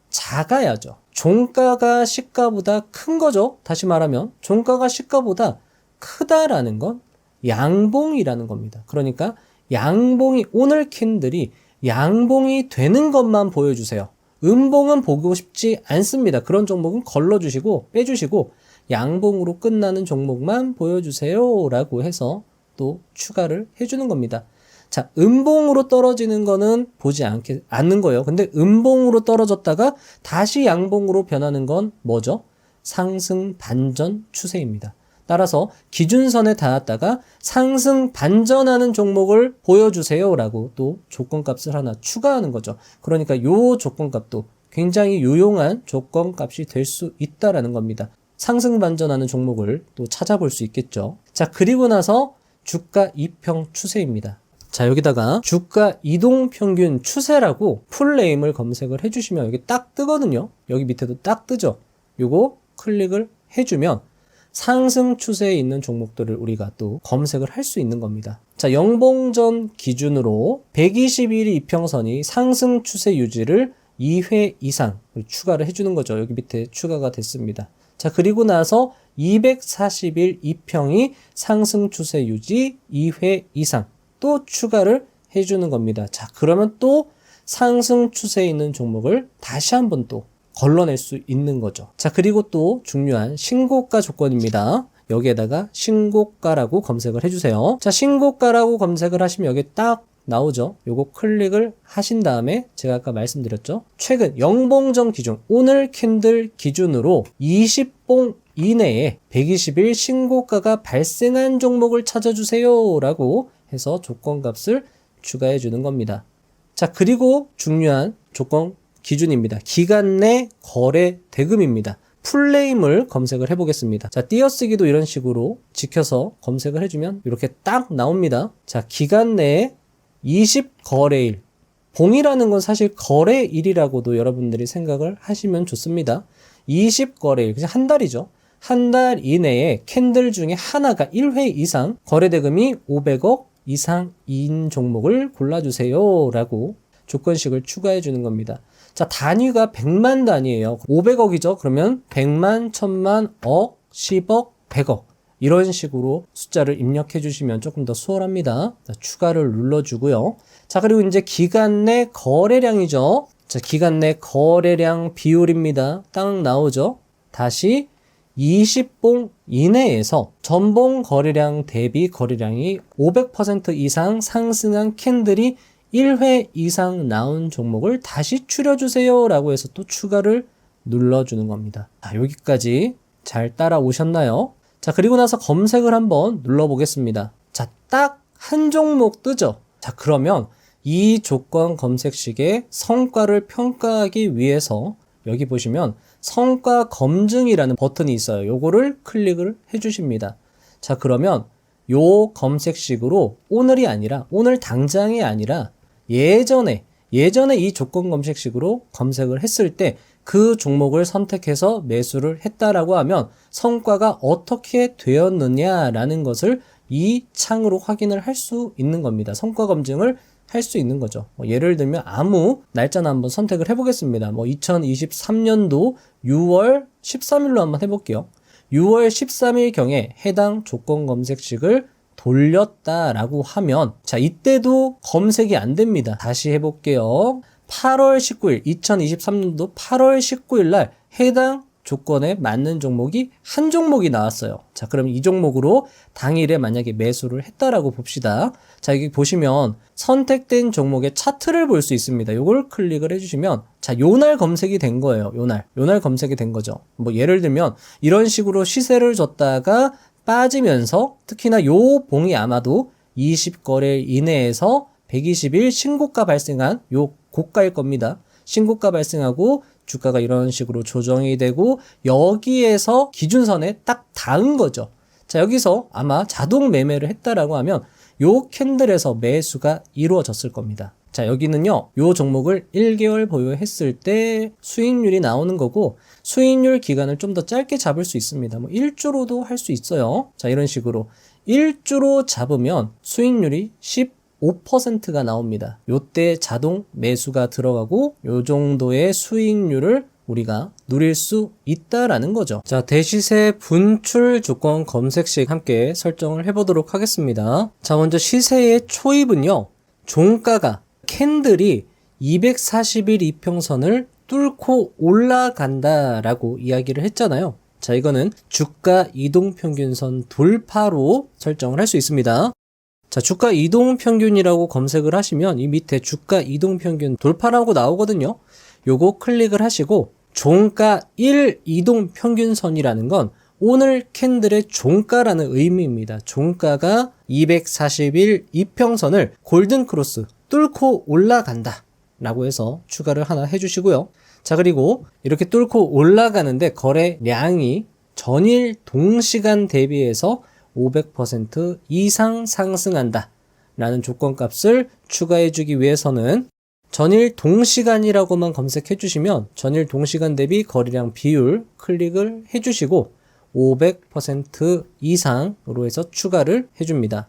작아야죠. 종가가 시가보다 큰 거죠. 다시 말하면 종가가 시가보다 크다라는 건 양봉이라는 겁니다. 그러니까 양봉이 오늘 캔들이 양봉이 되는 것만 보여주세요. 음봉은 보고 싶지 않습니다. 그런 종목은 걸러주시고 빼주시고 양봉으로 끝나는 종목만 보여주세요 라고 해서 또 추가를 해주는 겁니다. 자, 음봉으로 떨어지는 거는 보지 않는 거예요. 근데 음봉으로 떨어졌다가 다시 양봉으로 변하는 건 뭐죠? 상승 반전 추세입니다. 따라서 기준선에 닿았다가 상승 반전하는 종목을 보여주세요 라고 또 조건값을 하나 추가하는 거죠. 그러니까 요 조건값도 굉장히 유용한 조건값이 될 수 있다라는 겁니다. 상승 반전하는 종목을 또 찾아볼 수 있겠죠. 자, 그리고 나서 주가 이평 추세입니다. 자, 여기다가 주가 이동평균 추세라고 풀네임을 검색을 해주시면 여기 딱 뜨거든요. 여기 밑에도 딱 뜨죠. 요거 클릭을 해주면 상승 추세에 있는 종목들을 우리가 또 검색을 할 수 있는 겁니다. 자, 영봉전 기준으로 121일 이평선이 상승 추세 유지를 2회 이상 추가를 해주는 거죠. 여기 밑에 추가가 됐습니다. 자, 그리고 나서 240일 이평이 상승 추세 유지 2회 이상 또 추가를 해주는 겁니다. 자, 그러면 또 상승 추세에 있는 종목을 다시 한번 또 걸러낼 수 있는 거죠. 자, 그리고 또 중요한 신고가 조건입니다. 여기에다가 신고가라고 검색을 해주세요. 자, 신고가라고 검색을 하시면 여기 딱 나오죠. 요거 클릭을 하신 다음에 제가 아까 말씀드렸죠. 최근 영봉전 기준 오늘 캔들 기준으로 20봉 이내에 120일 신고가가 발생한 종목을 찾아주세요 라고 해서 조건값을 추가해 주는 겁니다. 자, 그리고 중요한 조건 기준입니다. 기간 내 거래 대금입니다. 풀네임을 검색을 해보겠습니다. 자, 띄어쓰기도 이런 식으로 지켜서 검색을 해주면 이렇게 딱 나옵니다. 자, 기간 내에 20거래일. 봉이라는 건 사실 거래일이라고도 여러분들이 생각을 하시면 좋습니다. 20거래일, 그냥 한 달이죠. 한 달 이내에 캔들 중에 하나가 1회 이상 거래대금이 500억 이상인 종목을 골라주세요 라고 조건식을 추가해 주는 겁니다. 자, 단위가 100만 단위예요. 500억이죠. 그러면 100만, 1000만, 억, 10억, 100억 이런 식으로 숫자를 입력해 주시면 조금 더 수월합니다. 자, 추가를 눌러주고요. 자, 그리고 이제 기간 내 거래량이죠. 자, 기간 내 거래량 비율입니다. 딱 나오죠. 다시 20봉 이내에서 전봉 거래량 대비 거래량이 500% 이상 상승한 캔들이 1회 이상 나온 종목을 다시 추려주세요 라고 해서 또 추가를 눌러주는 겁니다. 자, 여기까지 잘 따라오셨나요? 자, 그리고 나서 검색을 한번 눌러보겠습니다. 자, 딱 한 종목 뜨죠? 자, 그러면 이 조건 검색식의 성과를 평가하기 위해서 여기 보시면 성과 검증이라는 버튼이 있어요. 요거를 클릭을 해주십니다. 자, 그러면 요 검색식으로 오늘이 아니라 오늘 당장이 아니라 예전에 이 조건 검색식으로 검색을 했을 때 그 종목을 선택해서 매수를 했다라고 하면 성과가 어떻게 되었느냐라는 것을 이 창으로 확인을 할 수 있는 겁니다. 성과 검증을 할 수 있는 거죠. 예를 들면 아무 날짜나 한번 선택을 해보겠습니다. 2023년도 6월 13일로 한번 해볼게요. 6월 13일 경에 해당 조건 검색식을 돌렸다라고 하면 자, 이때도 검색이 안 됩니다. 다시 해볼게요. 8월 19일 2023년도 8월 19일 날 해당 조건에 맞는 종목이 한 종목이 나왔어요. 자, 그럼 이 종목으로 당일에 만약에 매수를 했다라고 봅시다. 자, 여기 보시면 선택된 종목의 차트를 볼 수 있습니다. 요걸 클릭을 해주시면 자, 요날 검색이 된 거예요. 요날 검색이 된 거죠. 예를 들면 이런 식으로 시세를 줬다가 빠지면서 특히나 요 봉이 아마도 20거래일 이내에서 120일 신고가 발생한 요 고가일 겁니다. 신고가 발생하고 주가가 이런 식으로 조정이 되고 여기에서 기준선에 딱 닿은 거죠. 자, 여기서 아마 자동 매매를 했다라고 하면 요 캔들에서 매수가 이루어졌을 겁니다. 자, 여기는요, 요 종목을 1개월 보유했을 때 수익률이 나오는 거고, 수익률 기간을 좀 더 짧게 잡을 수 있습니다. 뭐 1주로도 할 수 있어요. 자, 이런 식으로 1주로 잡으면 수익률이 15%가 나옵니다. 요때 자동 매수가 들어가고 요 정도의 수익률을 우리가 누릴 수 있다라는 거죠. 자, 대시세 분출 조건 검색식 함께 설정을 해보도록 하겠습니다. 자, 먼저 시세의 초입은요, 종가가 캔들이 240일 이평선을 뚫고 올라간다라고 이야기를 했잖아요. 자, 이거는 주가 이동평균선 돌파로 설정을 할 수 있습니다. 자, 주가 이동평균이라고 검색을 하시면 이 밑에 주가 이동평균 돌파라고 나오거든요. 요거 클릭을 하시고 종가 1 이동평균선이라는 건 오늘 캔들의 종가라는 의미입니다. 종가가 241 이평선을 골든크로스 뚫고 올라간다 라고 해서 추가를 하나 해주시고요. 자, 그리고 이렇게 뚫고 올라가는데 거래량이 전일 동시간 대비해서 500% 이상 상승한다 라는 조건값을 추가해주기 위해서는 전일 동시간이라고만 검색해 주시면 전일 동시간 대비 거래량 비율 클릭을 해주시고 500% 이상으로 해서 추가를 해줍니다.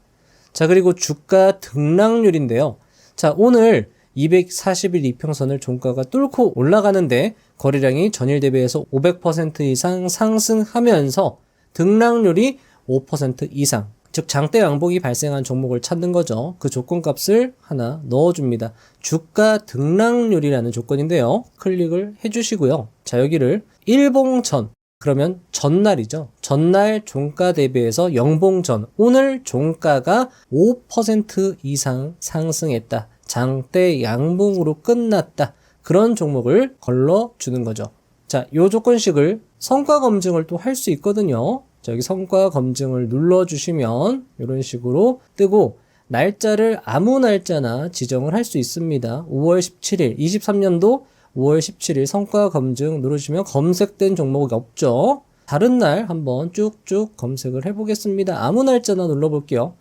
자, 그리고 주가 등락률인데요. 자, 오늘 241 이평선을 종가가 뚫고 올라가는데 거래량이 전일 대비해서 500% 이상 상승하면서 등락률이 5% 이상, 즉 장대 양봉이 발생한 종목을 찾는 거죠. 그 조건값을 하나 넣어줍니다. 주가 등락률이라는 조건인데요. 클릭을 해주시고요. 자, 여기를 일봉전, 그러면 전날이죠. 전날 종가 대비해서 영봉전, 오늘 종가가 5% 이상 상승했다. 장대 양봉으로 끝났다. 그런 종목을 걸러주는 거죠. 자, 요 조건식을 성과 검증을 또 할 수 있거든요. 자, 여기 성과 검증을 눌러주시면 이런 식으로 뜨고 날짜를 아무 날짜나 지정을 할 수 있습니다. 5월 17일, 23년도 5월 17일 성과 검증 누르시면 검색된 종목이 없죠. 다른 날 한번 쭉쭉 검색을 해보겠습니다. 아무 날짜나 눌러볼게요.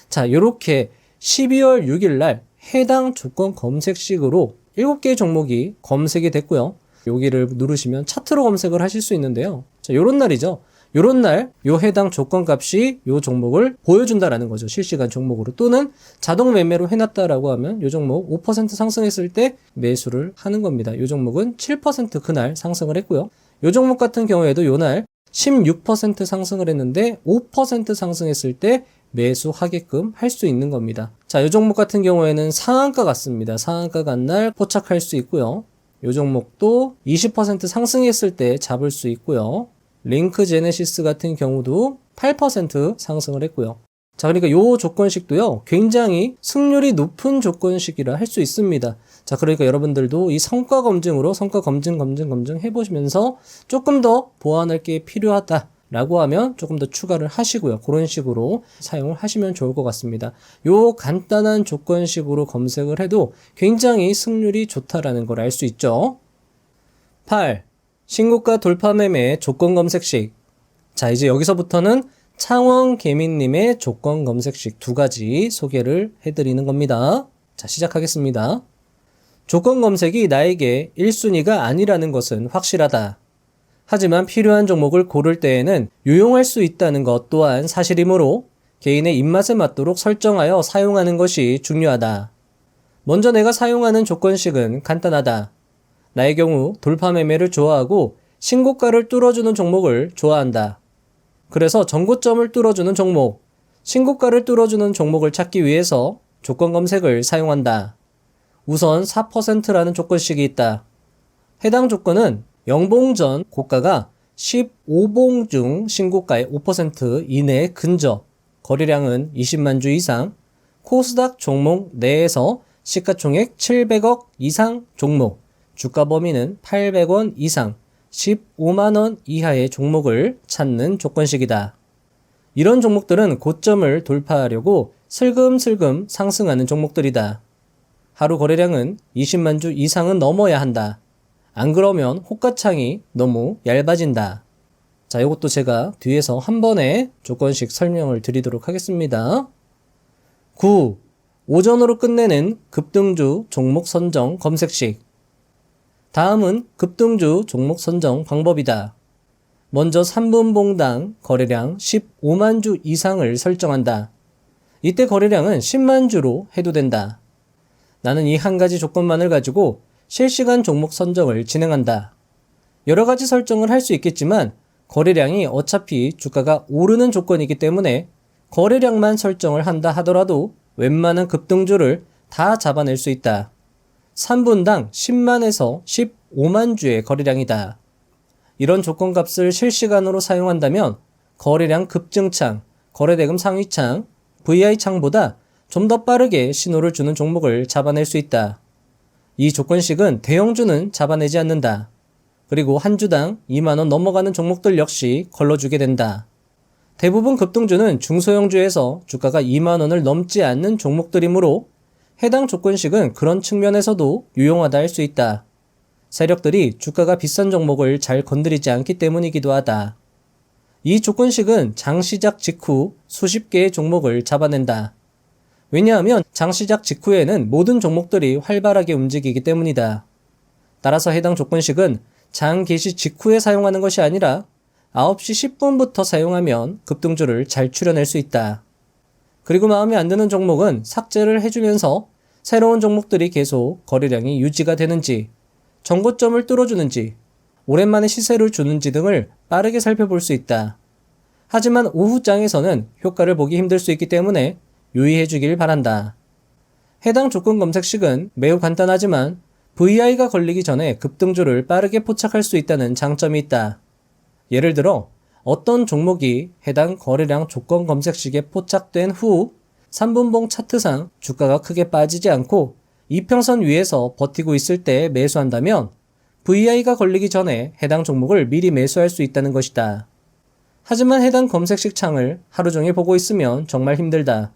자, 요렇게 12월 6일 날 해당 조건 검색식으로 7개의 종목이 검색이 됐고요. 여기를 누르시면 차트로 검색을 하실 수 있는데요. 자, 요런 날이죠. 요런 날, 요 해당 조건 값이 요 종목을 보여준다라는 거죠. 실시간 종목으로. 또는 자동 매매로 해놨다라고 하면 요 종목 5% 상승했을 때 매수를 하는 겁니다. 요 종목은 7% 그날 상승을 했고요. 요 종목 같은 경우에도 요 날 16% 상승을 했는데 5% 상승했을 때 매수하게끔 할 수 있는 겁니다. 자, 요 종목 같은 경우에는 상한가 같습니다. 상한가 간 날 포착할 수 있고요. 요 종목도 20% 상승했을 때 잡을 수 있고요. 링크 제네시스 같은 경우도 8% 상승을 했고요. 자, 그러니까 요 조건식도요, 굉장히 승률이 높은 조건식이라 할 수 있습니다. 자, 그러니까 여러분들도 이 성과 검증으로 성과 검증 해보시면서 조금 더 보완할 게 필요하다라고 하면 조금 더 추가를 하시고요. 그런 식으로 사용을 하시면 좋을 것 같습니다. 요 간단한 조건식으로 검색을 해도 굉장히 승률이 좋다라는 걸 알 수 있죠. 8. 신고가 돌파 매매 조건 검색식. 자, 이제 여기서부터는 창원개미님의 조건 검색식 2가지 소개를 해드리는 겁니다. 자, 시작하겠습니다. 조건 검색이 나에게 1순위가 아니라는 것은 확실하다. 하지만 필요한 종목을 고를 때에는 유용할 수 있다는 것 또한 사실이므로 개인의 입맛에 맞도록 설정하여 사용하는 것이 중요하다. 먼저 내가 사용하는 조건식은 간단하다. 나의 경우 돌파 매매를 좋아하고 신고가를 뚫어주는 종목을 좋아한다. 그래서 전고점을 뚫어주는 종목, 신고가를 뚫어주는 종목을 찾기 위해서 조건 검색을 사용한다. 우선 4%라는 조건식이 있다. 해당 조건은 영봉 전 고가가 15봉 중 신고가의 5% 이내 근접, 거래량은 20만 주 이상, 코스닥 종목 내에서 시가총액 700억 이상 종목, 주가 범위는 800원 이상, 15만원 이하의 종목을 찾는 조건식이다. 이런 종목들은 고점을 돌파하려고 슬금슬금 상승하는 종목들이다. 하루 거래량은 20만 주 이상은 넘어야 한다. 안 그러면 호가창이 너무 얇아진다. 자, 이것도 제가 뒤에서 한 번에 조건식 설명을 드리도록 하겠습니다. 9. 오전으로 끝내는 급등주 종목 선정 검색식. 다음은 급등주 종목 선정 방법이다. 먼저 3분봉당 거래량 15만 주 이상을 설정한다. 이때 거래량은 10만 주로 해도 된다. 나는 이 한 가지 조건만을 가지고 실시간 종목 선정을 진행한다. 여러 가지 설정을 할 수 있겠지만 거래량이 어차피 주가가 오르는 조건이기 때문에 거래량만 설정을 한다 하더라도 웬만한 급등주를 다 잡아낼 수 있다. 3분당 10만에서 15만 주의 거래량이다. 이런 조건값을 실시간으로 사용한다면 거래량 급증창, 거래대금 상위창, VI창보다 좀 더 빠르게 신호를 주는 종목을 잡아낼 수 있다. 이 조건식은 대형주는 잡아내지 않는다. 그리고 한 주당 2만원 넘어가는 종목들 역시 걸러주게 된다. 대부분 급등주는 중소형주에서 주가가 2만원을 넘지 않는 종목들이므로 해당 조건식은 그런 측면에서도 유용하다 할 수 있다. 세력들이 주가가 비싼 종목을 잘 건드리지 않기 때문이기도 하다. 이 조건식은 장시작 직후 수십 개의 종목을 잡아낸다. 왜냐하면 장시작 직후에는 모든 종목들이 활발하게 움직이기 때문이다. 따라서 해당 조건식은 장 개시 직후에 사용하는 것이 아니라 9시 10분부터 사용하면 급등주를 잘 추려낼 수 있다. 그리고 마음에 안 드는 종목은 삭제를 해주면서 새로운 종목들이 계속 거래량이 유지가 되는지, 정고점을 뚫어주는지, 오랜만에 시세를 주는지 등을 빠르게 살펴볼 수 있다. 하지만 오후장에서는 효과를 보기 힘들 수 있기 때문에 유의해 주길 바란다. 해당 조건 검색식은 매우 간단하지만 VI가 걸리기 전에 급등주를 빠르게 포착할 수 있다는 장점이 있다. 예를 들어 어떤 종목이 해당 거래량 조건 검색식에 포착된 후 3분봉 차트상 주가가 크게 빠지지 않고 이평선 위에서 버티고 있을 때 매수한다면 VI가 걸리기 전에 해당 종목을 미리 매수할 수 있다는 것이다. 하지만 해당 검색식 창을 하루 종일 보고 있으면 정말 힘들다.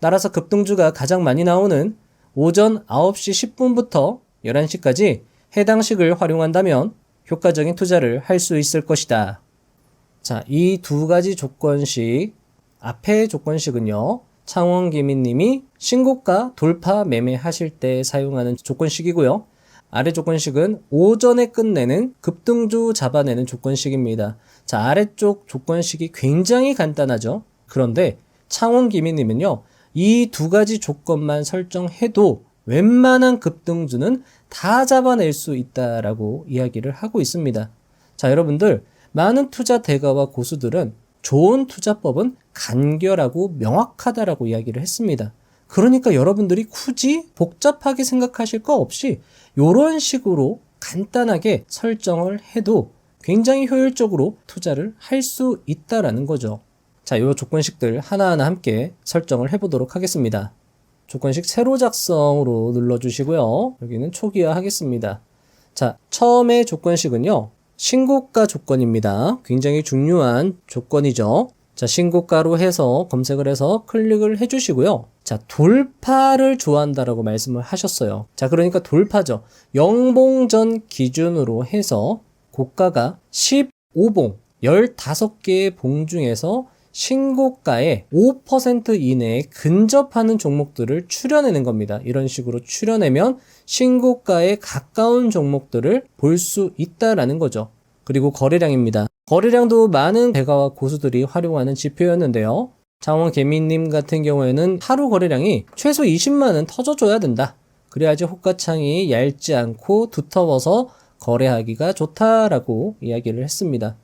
따라서 급등주가 가장 많이 나오는 오전 9시 10분부터 11시까지 해당 식을 활용한다면 효과적인 투자를 할 수 있을 것이다. 자, 이 두 가지 조건식, 앞의 조건식은요, 창원기민님이 신고가 돌파 매매하실 때 사용하는 조건식이고요. 아래 조건식은 오전에 끝내는 급등주 잡아내는 조건식입니다. 자, 아래쪽 조건식이 굉장히 간단하죠. 그런데 창원기민님은요, 이 두 가지 조건만 설정해도 웬만한 급등주는 다 잡아낼 수 있다라고 이야기를 하고 있습니다. 자, 여러분들, 많은 투자 대가와 고수들은 좋은 투자법은 간결하고 명확하다라고 이야기를 했습니다. 그러니까 여러분들이 굳이 복잡하게 생각하실 거 없이 이런 식으로 간단하게 설정을 해도 굉장히 효율적으로 투자를 할 수 있다라는 거죠. 자, 이 조건식들 하나하나 함께 설정을 해보도록 하겠습니다. 조건식 새로 작성으로 눌러주시고요. 여기는 초기화 하겠습니다. 자, 처음에 조건식은요, 신고가 조건입니다. 굉장히 중요한 조건이죠. 자, 신고가로 해서 검색을 해서 클릭을 해주시고요. 자, 돌파를 좋아한다라고 말씀을 하셨어요. 자, 그러니까 돌파죠. 영봉전 기준으로 해서 고가가 15봉, 15개의 봉 중에서 신고가의 5% 이내에 근접하는 종목들을 추려내는 겁니다. 이런 식으로 추려내면 신고가에 가까운 종목들을 볼 수 있다라는 거죠. 그리고 거래량입니다. 거래량도 많은 대가와 고수들이 활용하는 지표였는데요. 장원개미님 같은 경우에는 하루 거래량이 최소 20만은 터져줘야 된다. 그래야지 호가창이 얇지 않고 두터워서 거래하기가 좋다라고 이야기를 했습니다.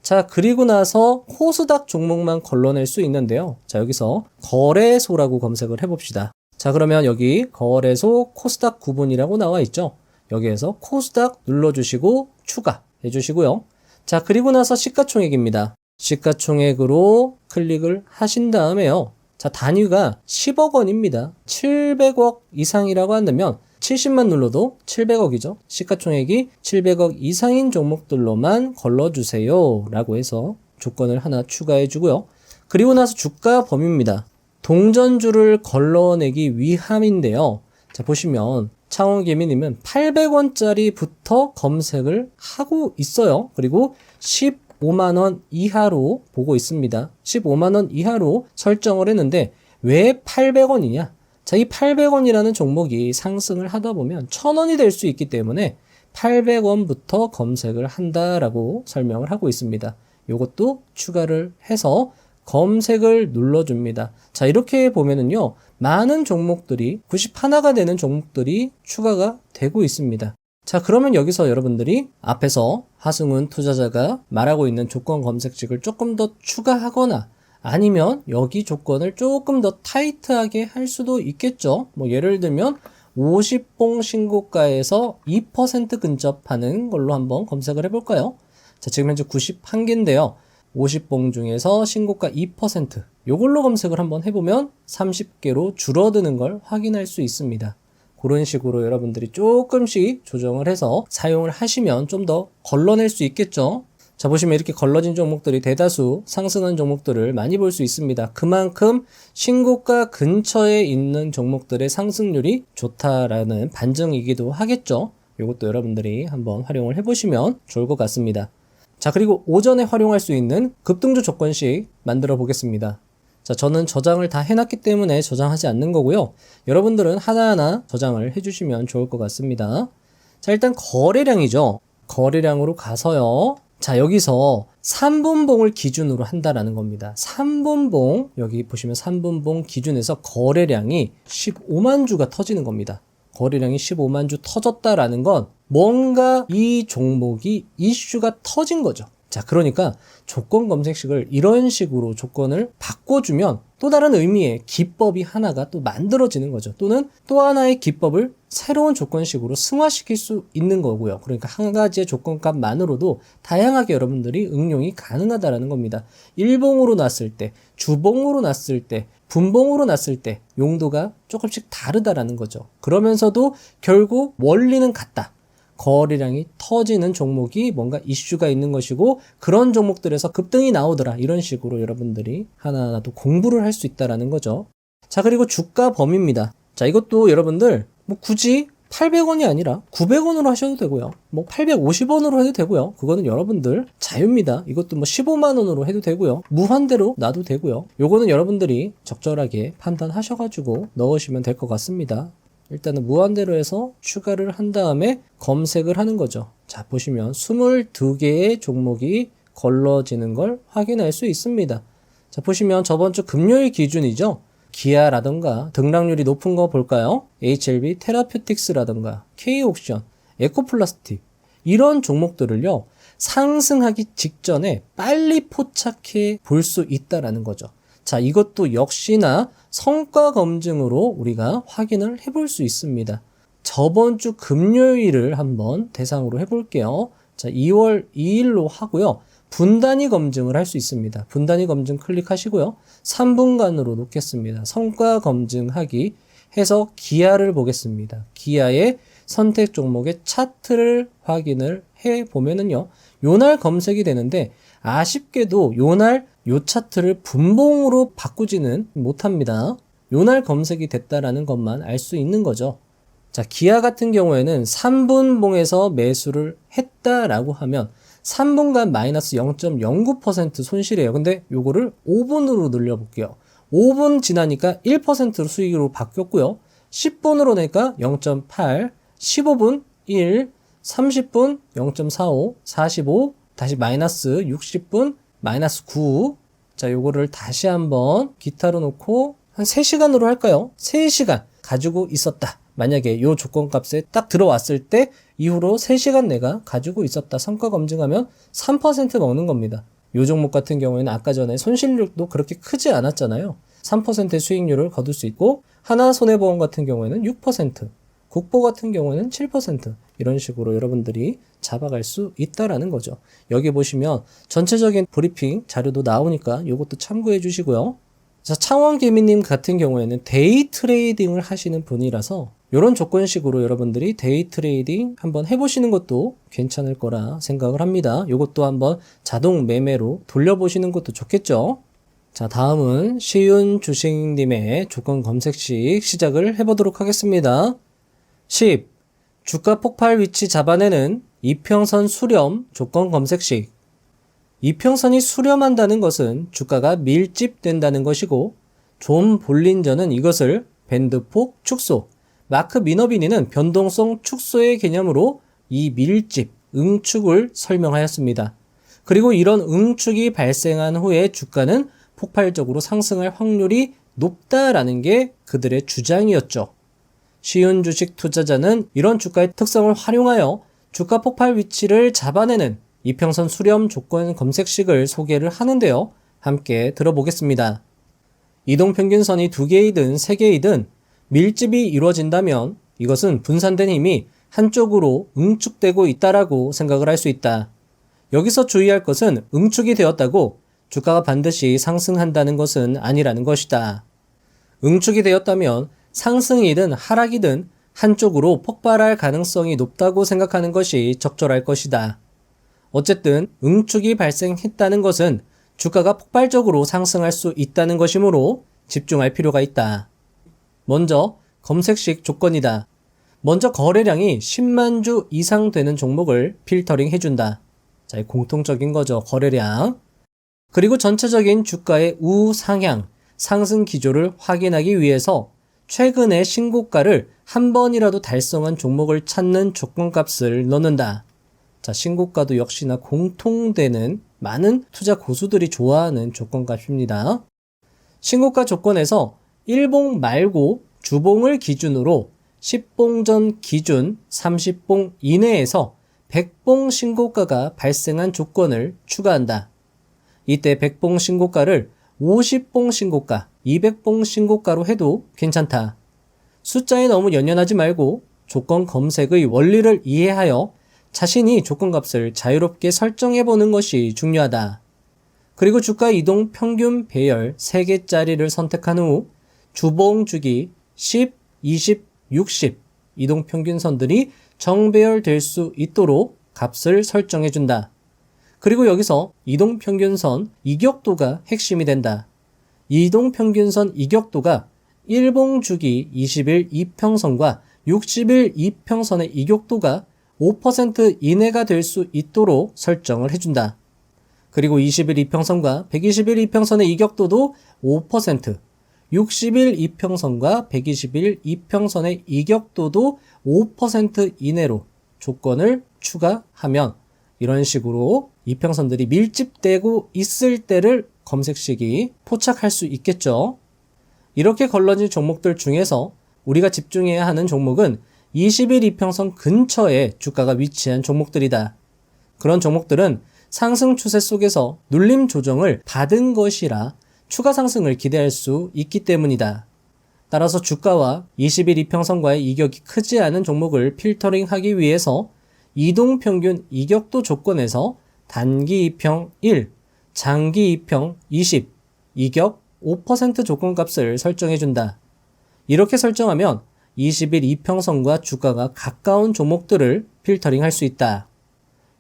자, 그리고 나서 코스닥 종목만 걸러낼 수 있는데요. 자, 여기서 거래소라고 검색을 해봅시다. 자, 그러면 여기 거래소 코스닥 구분이라고 나와 있죠. 여기에서 코스닥 눌러주시고 추가해 주시고요. 자, 그리고 나서 시가총액입니다. 시가총액으로 클릭을 하신 다음에요. 자, 단위가 10억 원입니다. 700억 이상이라고 한다면 70만 눌러도 700억이죠. 시가총액이 700억 이상인 종목들로만 걸러주세요 라고 해서 조건을 하나 추가해 주고요. 그리고 나서 주가 범위입니다. 동전주를 걸러내기 위함인데요. 자, 보시면 창원개미님은 800원짜리부터 검색을 하고 있어요. 그리고 15만원 이하로 보고 있습니다. 15만원 이하로 설정을 했는데 왜 800원이냐? 자, 이 800원이라는 종목이 상승을 하다 보면 1000원이 될 수 있기 때문에 800원부터 검색을 한다라고 설명을 하고 있습니다. 이것도 추가를 해서 검색을 눌러줍니다. 자, 이렇게 보면은요, 많은 종목들이 91가 되는 종목들이 추가가 되고 있습니다. 자, 그러면 여기서 여러분들이 앞에서 하승훈 투자자가 말하고 있는 조건 검색식을 조금 더 추가하거나 아니면 여기 조건을 조금 더 타이트하게 할 수도 있겠죠. 뭐 예를 들면 50봉 신고가에서 2% 근접하는 걸로 한번 검색을 해볼까요? 자, 지금 현재 91개인데요. 50봉 중에서 신고가 2%, 요걸로 검색을 한번 해보면 30개로 줄어드는 걸 확인할 수 있습니다. 그런 식으로 여러분들이 조금씩 조정을 해서 사용을 하시면 좀 더 걸러낼 수 있겠죠. 자, 보시면 이렇게 걸러진 종목들이 대다수 상승한 종목들을 많이 볼 수 있습니다. 그만큼 신고가 근처에 있는 종목들의 상승률이 좋다라는 반증이기도 하겠죠. 이것도 여러분들이 한번 활용을 해보시면 좋을 것 같습니다. 자, 그리고 오전에 활용할 수 있는 급등주 조건식 만들어 보겠습니다. 자, 저는 저장을 다 해놨기 때문에 저장하지 않는 거고요. 여러분들은 하나하나 저장을 해주시면 좋을 것 같습니다. 자, 일단 거래량이죠. 거래량으로 가서요. 자, 여기서 3분봉을 기준으로 한다라는 겁니다. 3분봉, 여기 보시면 3분봉 기준에서 거래량이 15만 주가 터지는 겁니다. 거래량이 15만 주 터졌다라는 건 뭔가 이 종목이 이슈가 터진 거죠. 자, 그러니까 조건 검색식을 이런 식으로 조건을 바꿔주면 또 다른 의미의 기법이 하나가 또 만들어지는 거죠. 또는 또 하나의 기법을 새로운 조건식으로 승화시킬 수 있는 거고요. 그러니까 한 가지의 조건값만으로도 다양하게 여러분들이 응용이 가능하다라는 겁니다. 일봉으로 놨을 때, 주봉으로 놨을 때, 분봉으로 놨을 때 용도가 조금씩 다르다라는 거죠. 그러면서도 결국 원리는 같다. 거래량이 터지는 종목이 뭔가 이슈가 있는 것이고 그런 종목들에서 급등이 나오더라. 이런 식으로 여러분들이 하나하나 또 공부를 할 수 있다라는 거죠. 자, 그리고 주가 범위입니다. 자, 이것도 여러분들 뭐 굳이 800원이 아니라 900원으로 하셔도 되고요. 뭐 850원으로 해도 되고요. 그거는 여러분들 자유입니다. 이것도 뭐 15만 원으로 해도 되고요. 무한대로 놔도 되고요. 요거는 여러분들이 적절하게 판단하셔가지고 넣으시면 될 것 같습니다. 일단은 무한대로 해서 추가를 한 다음에 검색을 하는 거죠. 자, 보시면 22개의 종목이 걸러지는 걸 확인할 수 있습니다. 자, 보시면 저번 주 금요일 기준이죠. 기아라던가 등락률이 높은 거 볼까요? HLB 테라퓨틱스라던가 K옥션, 에코플라스틱 이런 종목들을요. 상승하기 직전에 빨리 포착해 볼 수 있다라는 거죠. 자, 이것도 역시나 성과 검증으로 우리가 확인을 해볼 수 있습니다. 저번 주 금요일을 한번 대상으로 해볼게요. 자, 2월 2일로 하고요. 분단위 검증을 할 수 있습니다. 분단위 검증 클릭하시고요. 3분간으로 놓겠습니다. 성과 검증하기 해서 기아를 보겠습니다. 기아의 선택 종목의 차트를 확인을 해보면은요. 요날 검색이 되는데 아쉽게도 요날 요 차트를 분봉으로 바꾸지는 못합니다. 요날 검색이 됐다라는 것만 알 수 있는 거죠. 자, 기아 같은 경우에는 3분봉에서 매수를 했다라고 하면 3분간 마이너스 0.09% 손실이에요. 근데 요거를 5분으로 늘려볼게요. 5분 지나니까 1%로 수익으로 바뀌었고요. 10분으로 내니까 0.8, 15분 1, 30분 0.45, 45, 다시 마이너스 60분 마이너스 9. 자, 요거를 다시 한번 기타로 놓고 한 3시간으로 할까요? 3시간 가지고 있었다. 만약에 요 조건값에 딱 들어왔을 때 이후로 3시간 내가 가지고 있었다. 성과 검증하면 3% 먹는 겁니다. 요 종목 같은 경우에는 아까 전에 손실률도 그렇게 크지 않았잖아요. 3%의 수익률을 거둘 수 있고 하나손해보험 같은 경우에는 6%, 국보 같은 경우에는 7% 이런 식으로 여러분들이 잡아갈 수 있다라는 거죠. 여기 보시면 전체적인 브리핑 자료도 나오니까 이것도 참고해 주시고요. 자, 창원개미님 같은 경우에는 데이 트레이딩을 하시는 분이라서 이런 조건식으로 여러분들이 데이 트레이딩 한번 해보시는 것도 괜찮을 거라 생각을 합니다. 이것도 한번 자동 매매로 돌려보시는 것도 좋겠죠. 자, 다음은 시윤 주식님의 조건 검색식 시작을 해보도록 하겠습니다. 10. 주가 폭발 위치 잡아내는 이평선 수렴 조건 검색식. 이평선이 수렴한다는 것은 주가가 밀집된다는 것이고 존 볼린저는 이것을 밴드폭 축소, 마크 미너비니는 변동성 축소의 개념으로 이 밀집, 응축을 설명하였습니다. 그리고 이런 응축이 발생한 후에 주가는 폭발적으로 상승할 확률이 높다라는 게 그들의 주장이었죠. 쉬운 주식 투자자는 이런 주가의 특성을 활용하여 주가 폭발 위치를 잡아내는 이평선 수렴 조건 검색식을 소개를 하는데요. 함께 들어보겠습니다. 이동평균선이 2개이든 3개이든 밀집이 이루어진다면 이것은 분산된 힘이 한쪽으로 응축되고 있다라고 생각을 할 수 있다. 여기서 주의할 것은 응축이 되었다고 주가가 반드시 상승한다는 것은 아니라는 것이다. 응축이 되었다면 상승이든 하락이든 한쪽으로 폭발할 가능성이 높다고 생각하는 것이 적절할 것이다. 어쨌든 응축이 발생했다는 것은 주가가 폭발적으로 상승할 수 있다는 것이므로 집중할 필요가 있다. 먼저 검색식 조건이다. 먼저 거래량이 10만 주 이상 되는 종목을 필터링 해준다. 자, 공통적인 거죠. 거래량. 그리고 전체적인 주가의 우상향, 상승 기조를 확인하기 위해서 최근의 신고가를 한 번이라도 달성한 종목을 찾는 조건값을 넣는다. 자, 신고가도 역시나 공통되는 많은 투자 고수들이 좋아하는 조건값입니다. 신고가 조건에서 1봉 말고 주봉을 기준으로 10봉 전 기준 30봉 이내에서 100봉 신고가가 발생한 조건을 추가한다. 이때 100봉 신고가를 50봉 신고가, 200봉 신고가로 해도 괜찮다. 숫자에 너무 연연하지 말고 조건 검색의 원리를 이해하여 자신이 조건값을 자유롭게 설정해보는 것이 중요하다. 그리고 주가 이동 평균 배열 3개짜리를 선택한 후 주봉 주기 10, 20, 60 이동 평균선들이 정배열될 수 있도록 값을 설정해준다. 그리고 여기서 이동 평균선 이격도가 핵심이 된다. 이동 평균선 이격도가 1봉 주기 20일 이평선과 60일 이평선의 이격도가 5% 이내가 될 수 있도록 설정을 해준다. 그리고 20일 이평선과 120일 이평선의 이격도도 5%, 60일 이평선과 120일 이평선의 이격도도 5% 이내로 조건을 추가하면 이런 식으로 이평선들이 밀집되고 있을 때를 검색식이 포착할 수 있겠죠. 이렇게 걸러진 종목들 중에서 우리가 집중해야 하는 종목은 20일 이평선 근처에 주가가 위치한 종목들이다. 그런 종목들은 상승 추세 속에서 눌림 조정을 받은 것이라 추가 상승을 기대할 수 있기 때문이다. 따라서 주가와 20일 이평선과의 이격이 크지 않은 종목을 필터링하기 위해서 이동평균 이격도 조건에서 단기 이평 1, 장기 이평 20, 이격 5% 조건값을 설정해준다. 이렇게 설정하면 20일 이평선과 주가가 가까운 종목들을 필터링할 수 있다.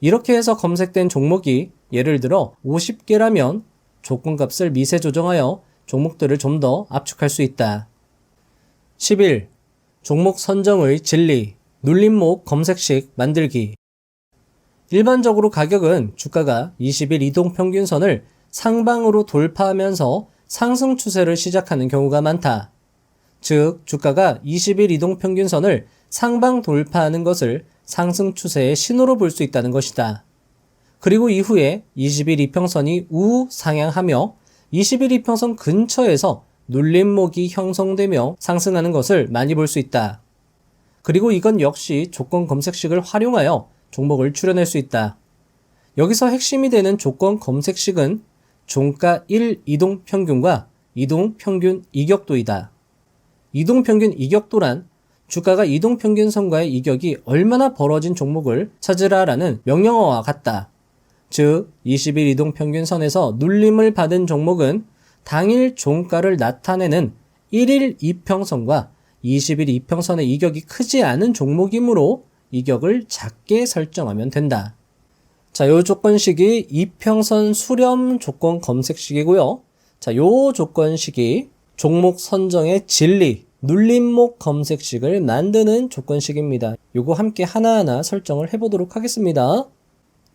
이렇게 해서 검색된 종목이 예를 들어 50개라면 조건값을 미세 조정하여 종목들을 좀 더 압축할 수 있다. 11. 종목 선정의 진리, 눌림목 검색식 만들기. 일반적으로 가격은 주가가 20일 이동평균선을 상방으로 돌파하면서 상승 추세를 시작하는 경우가 많다. 즉, 주가가 20일 이동평균선을 상방 돌파하는 것을 상승 추세의 신호로 볼 수 있다는 것이다. 그리고 이후에 20일 이평선이 우상향하며 20일 이평선 근처에서 눌림목이 형성되며 상승하는 것을 많이 볼 수 있다. 그리고 이건 역시 조건 검색식을 활용하여 종목을 추려낼 수 있다. 여기서 핵심이 되는 조건 검색식은 종가 1 이동평균과 이동평균 이격도이다. 이동평균 이격도란 주가가 이동평균선과의 이격이 얼마나 벌어진 종목을 찾으라라는 명령어와 같다. 즉, 20일 이동평균선에서 눌림을 받은 종목은 당일 종가를 나타내는 1일 이평선과 20일 이평선의 이격이 크지 않은 종목이므로 이격을 작게 설정하면 된다. 자, 요 조건식이 이평선 수렴 조건 검색식이고요. 자, 요 조건식이 종목 선정의 진리, 눌림목 검색식을 만드는 조건식입니다. 요거 함께 하나하나 설정을 해보도록 하겠습니다.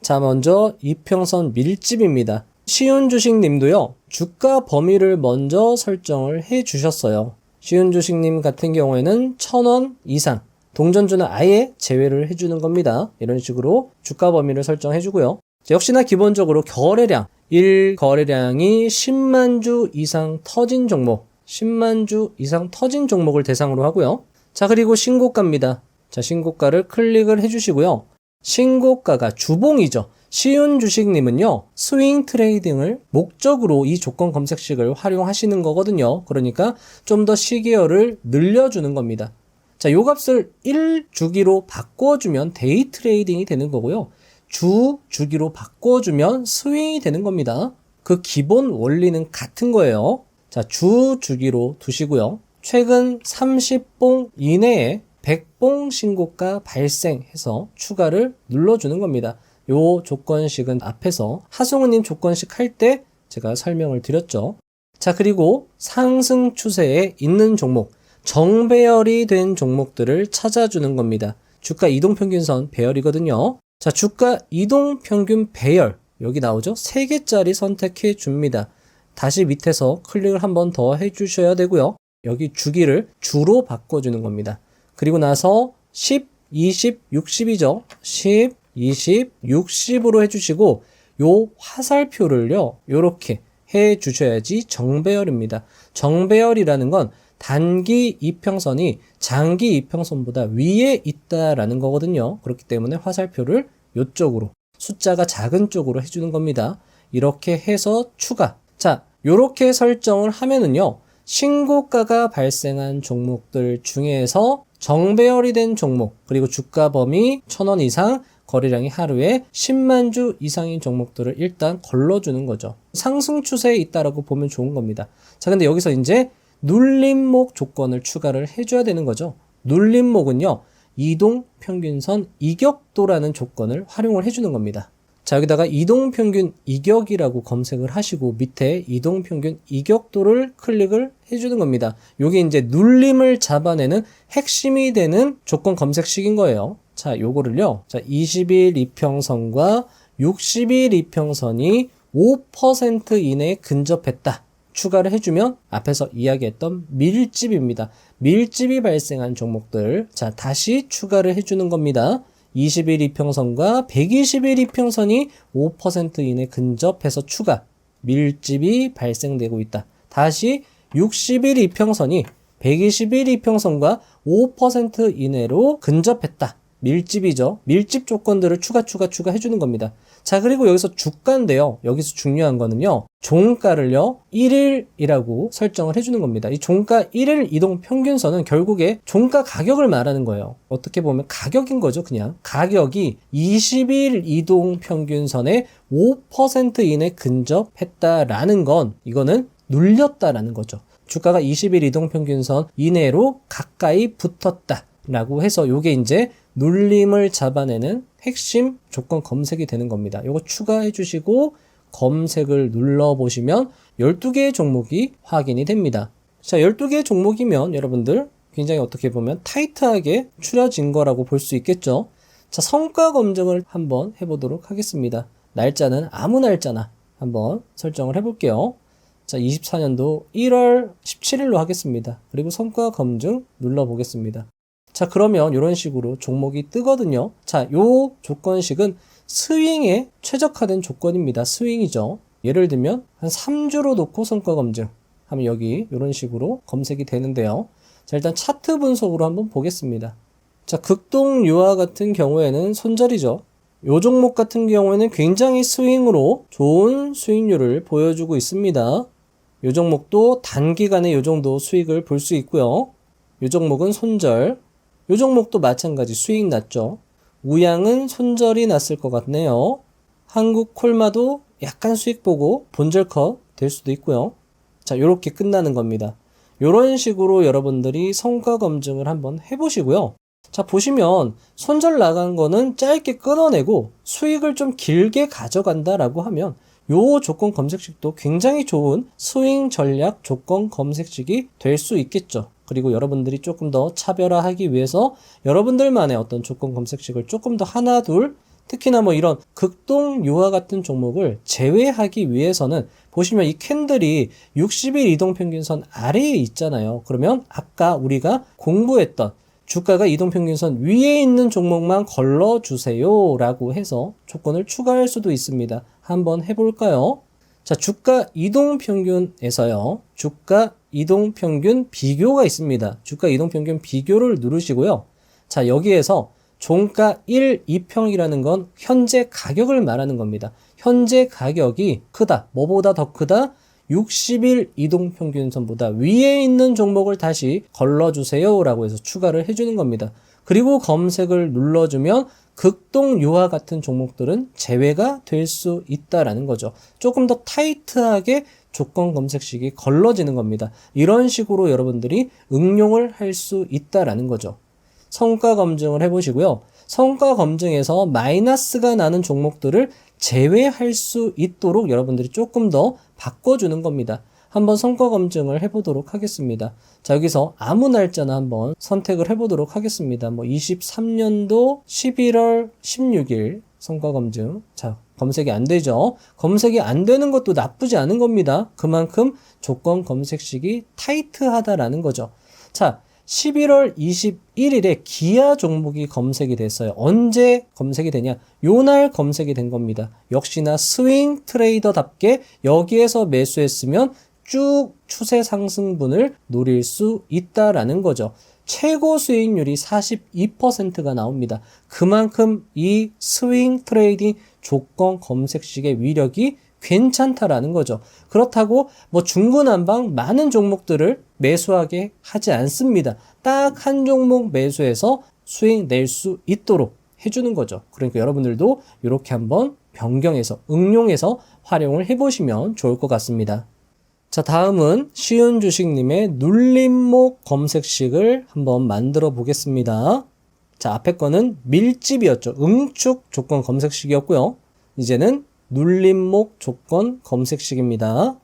자, 먼저 이평선 밀집입니다. 시윤주식님도요, 주가 범위를 먼저 설정을 해 주셨어요. 시윤주식님 같은 경우에는 1,000원 이상, 동전주는 아예 제외를 해주는 겁니다. 이런 식으로 주가 범위를 설정해 주고요. 역시나 기본적으로 거래량, 1거래량이 10만 주 이상 터진 종목, 10만 주 이상 터진 종목을 대상으로 하고요. 자, 그리고 신고가입니다. 자, 신고가를 클릭을 해주시고요. 신고가가 주봉이죠. 시윤주식님은요, 스윙 트레이딩을 목적으로 이 조건 검색식을 활용하시는 거거든요. 그러니까 좀 더 시계열을 늘려주는 겁니다. 자, 요 값을 1주기로 바꿔주면 데이 트레이딩이 되는 거고요. 주기로 바꿔주면 스윙이 되는 겁니다. 그 기본 원리는 같은 거예요. 자, 주기로 두시고요. 최근 30봉 이내에 100봉 신고가 발생해서 추가를 눌러주는 겁니다. 요 조건식은 앞에서 하승우님 조건식 할 때 제가 설명을 드렸죠. 자, 그리고 상승 추세에 있는 종목, 정배열이 된 종목들을 찾아주는 겁니다. 주가 이동평균선 배열이거든요. 자, 주가 이동평균 배열, 여기 나오죠? 3개짜리 선택해 줍니다. 다시 밑에서 클릭을 한 번 더 해주셔야 되고요. 여기 주기를 주로 바꿔주는 겁니다. 그리고 나서 10, 20, 60이죠. 10, 20, 60으로 해주시고 요 화살표를요, 요렇게 해주셔야지 정배열입니다. 정배열이라는 건 단기 이평선이 장기 이평선보다 위에 있다라는 거거든요. 그렇기 때문에 화살표를 이쪽으로, 숫자가 작은 쪽으로 해주는 겁니다. 이렇게 해서 추가. 자, 요렇게 설정을 하면은요, 신고가가 발생한 종목들 중에서 정배열이 된 종목, 그리고 주가 범위 1,000원 이상, 거래량이 하루에 10만 주 이상인 종목들을 일단 걸러주는 거죠. 상승 추세에 있다라고 보면 좋은 겁니다. 자, 근데 여기서 이제 눌림목 조건을 추가를 해줘야 되는 거죠. 눌림목은요, 이동평균선 이격도라는 조건을 활용을 해주는 겁니다. 자, 여기다가 이동평균 이격이라고 검색을 하시고 밑에 이동평균 이격도를 클릭을 해주는 겁니다. 요게 이제 눌림을 잡아내는 핵심이 되는 조건 검색식인 거예요. 자, 요거를요, 자, 20일 이평선과 60일 이평선이 5% 이내에 근접했다. 추가를 해주면 앞에서 이야기했던 밀집입니다. 밀집이 발생한 종목들, 자, 다시 추가를 해주는 겁니다. 20일 이평선과 120일 이평선이 5% 이내 근접해서 추가, 밀집이 발생되고 있다. 다시 60일 이평선이 120일 이평선과 5% 이내로 근접했다. 밀집이죠. 밀집 조건들을 추가 해주는 겁니다. 자, 그리고 여기서 주가인데요. 여기서 중요한 거는요, 종가를요 1일이라고 설정을 해주는 겁니다. 이 종가 1일 이동 평균선은 결국에 종가 가격을 말하는 거예요. 어떻게 보면 가격인 거죠. 그냥 가격이 20일 이동 평균선에 5% 이내 근접했다라는 건, 이거는 눌렸다라는 거죠. 주가가 20일 이동 평균선 이내로 가까이 붙었다 라고 해서 요게 이제 눌림을 잡아내는 핵심 조건 검색이 되는 겁니다. 요거 추가해 주시고 검색을 눌러보시면 12개의 종목이 확인이 됩니다. 자, 12개의 종목이면 여러분들 굉장히 어떻게 보면 타이트하게 추려진 거라고 볼 수 있겠죠. 자, 성과 검증을 한번 해보도록 하겠습니다. 날짜는 아무 날짜나 한번 설정을 해볼게요. 자, 24년도 1월 17일로 하겠습니다. 그리고 성과 검증 눌러보겠습니다. 자, 그러면 이런 식으로 종목이 뜨거든요. 자, 요 조건식은 스윙에 최적화된 조건입니다. 스윙이죠. 예를 들면 한 3주로 놓고 성과 검증 하면 여기 이런 식으로 검색이 되는데요. 자, 일단 차트 분석으로 한번 보겠습니다. 자, 극동유화 같은 경우에는 손절이죠. 요 종목 같은 경우에는 굉장히 스윙으로 좋은 수익률을 보여주고 있습니다. 요 종목도 단기간에 요 정도 수익을 볼 수 있고요. 요 종목은 손절. 요 종목도 마찬가지 수익 났죠. 우양은 손절이 났을 것 같네요. 한국콜마도 약간 수익 보고 본절 컷 될 수도 있고요. 자, 요렇게 끝나는 겁니다. 요런 식으로 여러분들이 성과 검증을 한번 해보시고요. 자, 보시면 손절 나간 거는 짧게 끊어내고 수익을 좀 길게 가져간다라고 하면 요 조건 검색식도 굉장히 좋은 스윙 전략 조건 검색식이 될 수 있겠죠. 그리고 여러분들이 조금 더 차별화하기 위해서 여러분들만의 어떤 조건 검색식을 조금 더 하나 둘 특히나 뭐 이런 극동 요하 같은 종목을 제외하기 위해서는 보시면 이 캔들이 60일 이동평균선 아래에 있잖아요. 그러면 아까 우리가 공부했던 주가가 이동평균선 위에 있는 종목만 걸러주세요 라고 해서 조건을 추가할 수도 있습니다. 한번 해볼까요? 자, 주가 이동평균에서요. 주가 이동평균 비교가 있습니다. 주가 이동평균 비교를 누르시고요. 자, 여기에서 종가 1, 2평이라는 건 현재 가격을 말하는 겁니다. 현재 가격이 크다. 뭐보다 더 크다? 60일 이동평균선보다 위에 있는 종목을 다시 걸러주세요 라고 해서 추가를 해주는 겁니다. 그리고 검색을 눌러주면 극동 요하 같은 종목들은 제외가 될 수 있다라는 거죠. 조금 더 타이트하게 조건 검색식이 걸러지는 겁니다. 이런 식으로 여러분들이 응용을 할 수 있다라는 거죠. 성과 검증을 해보시고요. 성과 검증에서 마이너스가 나는 종목들을 제외할 수 있도록 여러분들이 조금 더 바꿔주는 겁니다. 한번 성과 검증을 해보도록 하겠습니다. 자, 여기서 아무 날짜나 한번 선택을 해보도록 하겠습니다. 뭐 23년도 11월 16일 성과 검증. 자, 검색이 안 되죠. 검색이 안 되는 것도 나쁘지 않은 겁니다. 그만큼 조건 검색식이 타이트하다라는 거죠. 자, 11월 21일에 기아 종목이 검색이 됐어요. 언제 검색이 되냐? 요날 검색이 된 겁니다. 역시나 스윙 트레이더답게 여기에서 매수했으면 쭉 추세 상승분을 노릴 수 있다라는 거죠. 최고 수익률이 42%가 나옵니다. 그만큼 이 스윙 트레이딩 조건 검색식의 위력이 괜찮다라는 거죠. 그렇다고 뭐 중구난방 많은 종목들을 매수하게 하지 않습니다. 딱 한 종목 매수해서 수익 낼 수 있도록 해주는 거죠. 그러니까 여러분들도 이렇게 한번 변경해서 응용해서 활용을 해보시면 좋을 것 같습니다. 자, 다음은 쉬운 주식님의 눌림목 검색식을 한번 만들어 보겠습니다. 자, 앞에 거는 밀집이었죠. 응축 조건 검색식이었고요. 이제는 눌림목 조건 검색식입니다.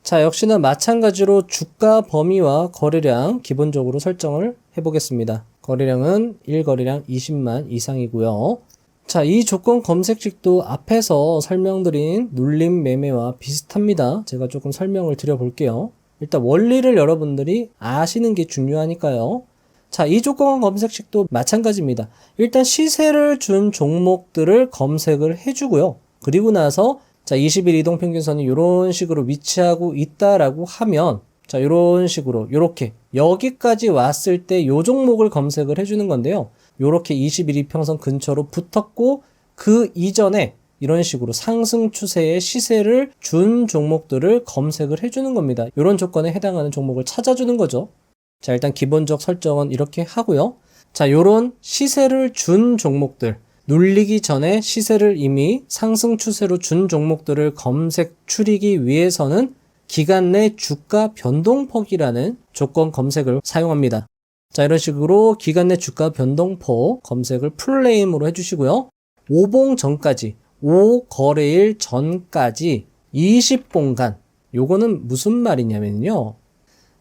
자, 역시나 마찬가지로 주가 범위와 거래량 기본적으로 설정을 해보겠습니다. 거래량은 1거래량 20만 이상이고요. 자, 이 조건 검색식도 앞에서 설명드린 눌림 매매와 비슷합니다. 제가 조금 설명을 드려볼게요. 일단 원리를 여러분들이 아시는 게 중요하니까요. 자, 이 조건 검색식도 마찬가지입니다. 일단 시세를 준 종목들을 검색을 해주고요. 그리고 나서 자, 20일 이동평균선이 이런 식으로 위치하고 있다라고 하면 자, 이런 식으로 이렇게 여기까지 왔을 때 이 종목을 검색을 해주는 건데요. 이렇게 20일 이평선 근처로 붙었고 그 이전에 이런 식으로 상승 추세의 시세를 준 종목들을 검색을 해주는 겁니다. 이런 조건에 해당하는 종목을 찾아주는 거죠. 자, 일단 기본적 설정은 이렇게 하고요. 자, 이런 시세를 준 종목들 눌리기 전에 시세를 이미 상승 추세로 준 종목들을 검색 추리기 위해서는 기간 내 주가 변동폭이라는 조건 검색을 사용합니다. 자, 이런 식으로 기간 내 주가 변동폭 검색을 풀네임으로 해주시고요. 5봉 전까지, 5거래일 전까지 20봉간 요거는 무슨 말이냐면요.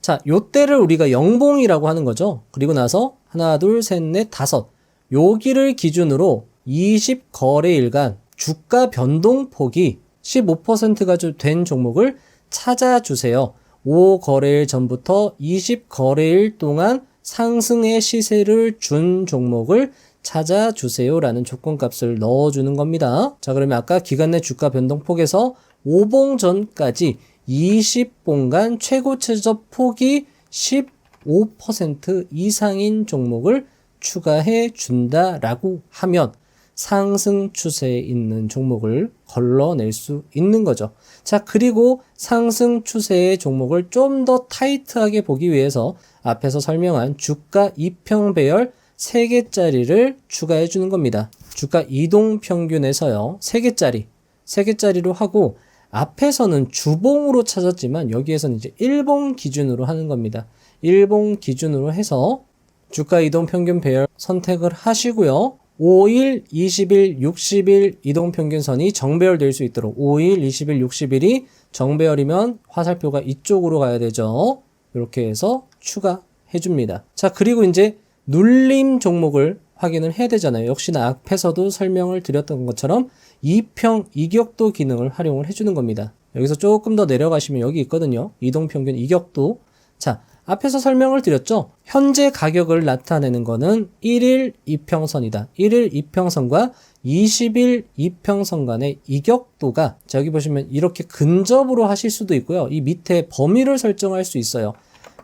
자, 요때를 우리가 영봉이라고 하는 거죠. 그리고 나서 하나, 둘, 셋, 넷, 다섯 여기를 기준으로 20거래일간 주가 변동폭이 15%가 된 종목을 찾아주세요. 5거래일 전부터 20거래일 동안 상승의 시세를 준 종목을 찾아주세요 라는 조건값을 넣어주는 겁니다. 자, 그러면 아까 기간 내 주가 변동폭에서 5봉 전까지 20봉간 최고 최저 폭이 15% 이상인 종목을 추가해 준다라고 하면 상승 추세에 있는 종목을 걸러낼 수 있는 거죠. 자, 그리고 상승 추세의 종목을 좀 더 타이트하게 보기 위해서 앞에서 설명한 주가 이평 배열 3개짜리를 추가해 주는 겁니다. 주가 이동 평균에서요. 3개짜리로 하고 앞에서는 주봉으로 찾았지만 여기에서는 이제 1봉 기준으로 하는 겁니다. 1봉 기준으로 해서 주가 이동 평균 배열 선택을 하시고요. 5일, 20일, 60일 이동평균선이 정배열될 수 있도록 5일, 20일, 60일이 정배열이면 화살표가 이쪽으로 가야 되죠. 이렇게 해서 추가해 줍니다. 자, 그리고 이제 눌림 종목을 확인을 해야 되잖아요. 역시나 앞에서도 설명을 드렸던 것처럼 이평이격도 기능을 활용을 해주는 겁니다. 여기서 조금 더 내려가시면 여기 있거든요. 이동평균 이격도. 자, 앞에서 설명을 드렸죠. 현재 가격을 나타내는 거는 1일 이평선이다. 1일 이평선과 20일 이평선 간의 이격도가, 자, 여기 보시면 이렇게 근접으로 하실 수도 있고요. 이 밑에 범위를 설정할 수 있어요.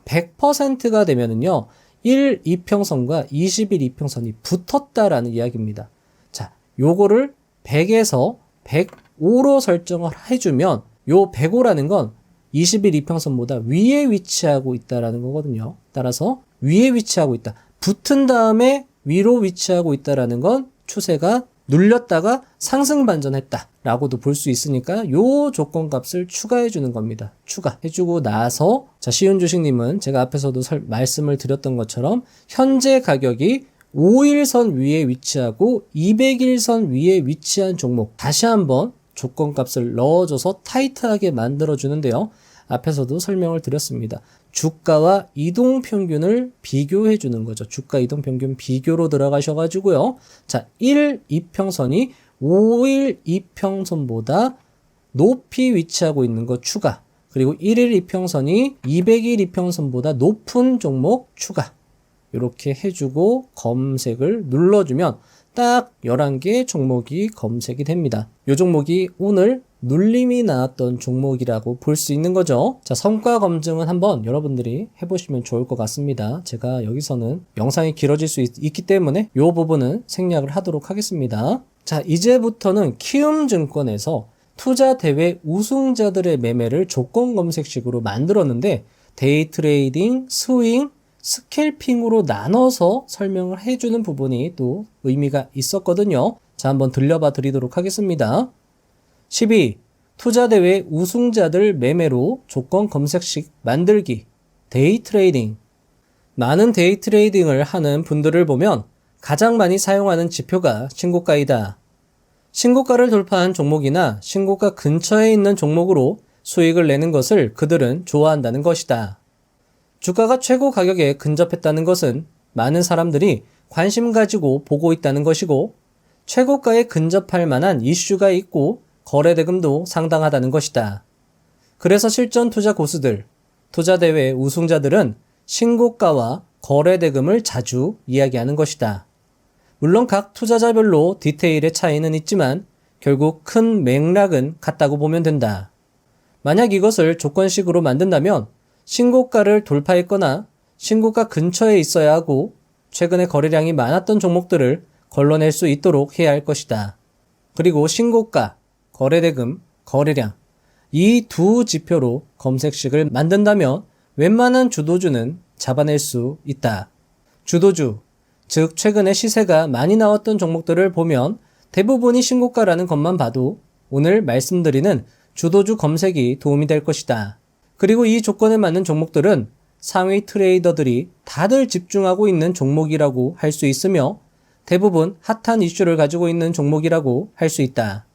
100%가 되면은요, 1 이평선과 20일 이평선이 붙었다라는 이야기입니다. 자, 요거를 100에서 105로 설정을 해주면 요 105라는 건 20일 이평선보다 위에 위치하고 있다라는 거거든요. 따라서 위에 위치하고 있다. 붙은 다음에 위로 위치하고 있다라는 건 추세가 눌렸다가 상승 반전했다 라고도 볼 수 있으니까 요 조건값을 추가해 주는 겁니다. 추가해주고 나서, 자, 쉬운 주식님은 제가 앞에서도 말씀을 드렸던 것처럼 현재 가격이 5일선 위에 위치하고 200일선 위에 위치한 종목, 다시 한번 조건값을 넣어줘서 타이트하게 만들어 주는데요. 앞에서도 설명을 드렸습니다. 주가와 이동평균을 비교해 주는 거죠. 주가 이동평균 비교로 들어가셔가지고요. 자, 1 이평선이 5일 이평선보다 높이 위치하고 있는 거 추가. 그리고 1일 이평선이 200일 이평선보다 높은 종목 추가. 이렇게 해주고 검색을 눌러주면 딱 11개 종목이 검색이 됩니다. 이 종목이 오늘 눌림이 나왔던 종목이라고 볼 수 있는 거죠. 자, 성과 검증은 한번 여러분들이 해보시면 좋을 것 같습니다. 제가 여기서는 영상이 길어질 수 있기 때문에 이 부분은 생략을 하도록 하겠습니다. 자, 이제부터는 키움증권에서 투자대회 우승자들의 매매를 조건 검색식으로 만들었는데 데이 트레이딩, 스윙, 스캘핑으로 나눠서 설명을 해주는 부분이 또 의미가 있었거든요. 자, 한번 들려봐 드리도록 하겠습니다. 12. 투자대회 우승자들 매매로 조건 검색식 만들기. 데이 트레이딩. 많은 데이 트레이딩을 하는 분들을 보면 가장 많이 사용하는 지표가 신고가이다. 신고가를 돌파한 종목이나 신고가 근처에 있는 종목으로 수익을 내는 것을 그들은 좋아한다는 것이다. 주가가 최고 가격에 근접했다는 것은 많은 사람들이 관심 가지고 보고 있다는 것이고 최고가에 근접할 만한 이슈가 있고 거래대금도 상당하다는 것이다. 그래서 실전 투자 고수들, 투자대회 우승자들은 신고가와 거래대금을 자주 이야기하는 것이다. 물론 각 투자자별로 디테일의 차이는 있지만 결국 큰 맥락은 같다고 보면 된다. 만약 이것을 조건식으로 만든다면 신고가를 돌파했거나 신고가 근처에 있어야 하고 최근에 거래량이 많았던 종목들을 걸러낼 수 있도록 해야 할 것이다. 그리고 신고가, 거래대금, 거래량, 이 두 지표로 검색식을 만든다면 웬만한 주도주는 잡아낼 수 있다. 주도주, 즉 최근에 시세가 많이 나왔던 종목들을 보면 대부분이 신고가라는 것만 봐도 오늘 말씀드리는 주도주 검색이 도움이 될 것이다. 그리고 이 조건에 맞는 종목들은 상위 트레이더들이 다들 집중하고 있는 종목이라고 할 수 있으며 대부분 핫한 이슈를 가지고 있는 종목이라고 할 수 있다.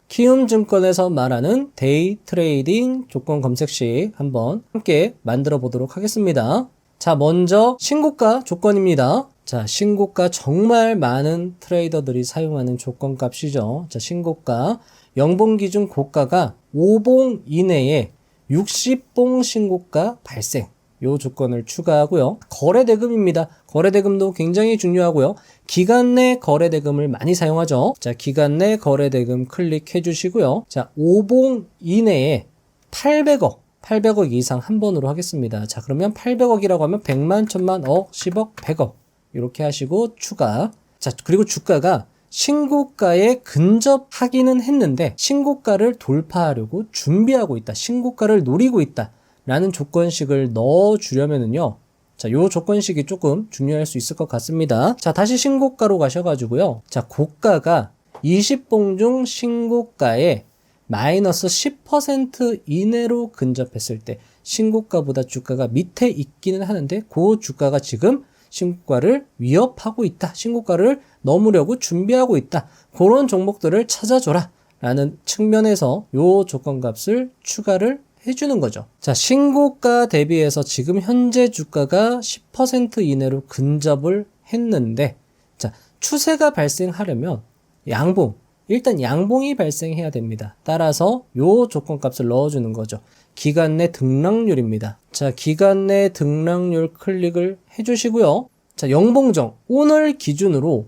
키움증권에서 말하는 데이 트레이딩 조건 검색식 한번 함께 만들어 보도록 하겠습니다. 자, 먼저 신고가 조건입니다. 자, 신고가 정말 많은 트레이더들이 사용하는 조건값이죠. 자, 신고가 영봉 기준 고가가 5봉 이내에 60봉 신고가 발생. 요 조건을 추가하고요. 거래대금입니다. 거래대금도 굉장히 중요하고요. 기간 내 거래대금을 많이 사용하죠. 자, 기간 내 거래대금 클릭해 주시고요. 자, 5봉 이내에 800억 이상 한 번으로 하겠습니다. 자, 그러면 800억이라고 하면 100만, 1000만, 억, 10억, 100억. 이렇게 하시고 추가. 자, 그리고 주가가 신고가에 근접하기는 했는데 신고가를 돌파하려고 준비하고 있다. 신고가를 노리고 있다. 라는 조건식을 넣어주려면은요. 자, 요 조건식이 조금 중요할 수 있을 것 같습니다. 자, 다시 신고가로 가셔가지고요. 자, 고가가 20봉 중 신고가에 마이너스 10% 이내로 근접했을 때 신고가보다 주가가 밑에 있기는 하는데 그 주가가 지금 신고가를 위협하고 있다. 신고가를 넘으려고 준비하고 있다. 그런 종목들을 찾아줘라. 라는 측면에서 요 조건값을 추가를 해주는 거죠. 자, 신고가 대비해서 지금 현재 주가가 10% 이내로 근접을 했는데, 자, 추세가 발생하려면 양봉, 일단 양봉이 발생해야 됩니다. 따라서 요 조건값을 넣어주는 거죠. 기간 내 등락률입니다. 자, 기간 내 등락률 클릭을 해주시고요. 자, 영봉정, 오늘 기준으로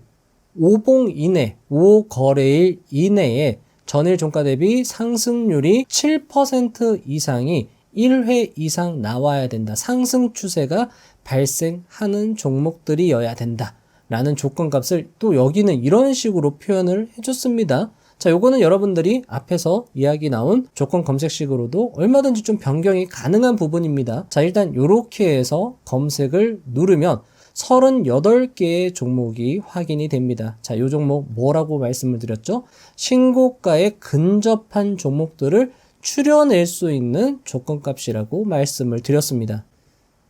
5봉 이내, 5거래일 이내에 전일 종가 대비 상승률이 7% 이상이 1회 이상 나와야 된다. 상승 추세가 발생하는 종목들이어야 된다. 라는 조건값을 또 여기는 이런 식으로 표현을 해줬습니다. 자, 요거는 여러분들이 앞에서 이야기 나온 조건 검색식으로도 얼마든지 좀 변경이 가능한 부분입니다. 자, 일단 요렇게 해서 검색을 누르면 38개의 종목이 확인이 됩니다. 자, 요 종목 뭐라고 말씀을 드렸죠? 신고가에 근접한 종목들을 추려낼 수 있는 조건값이라고 말씀을 드렸습니다.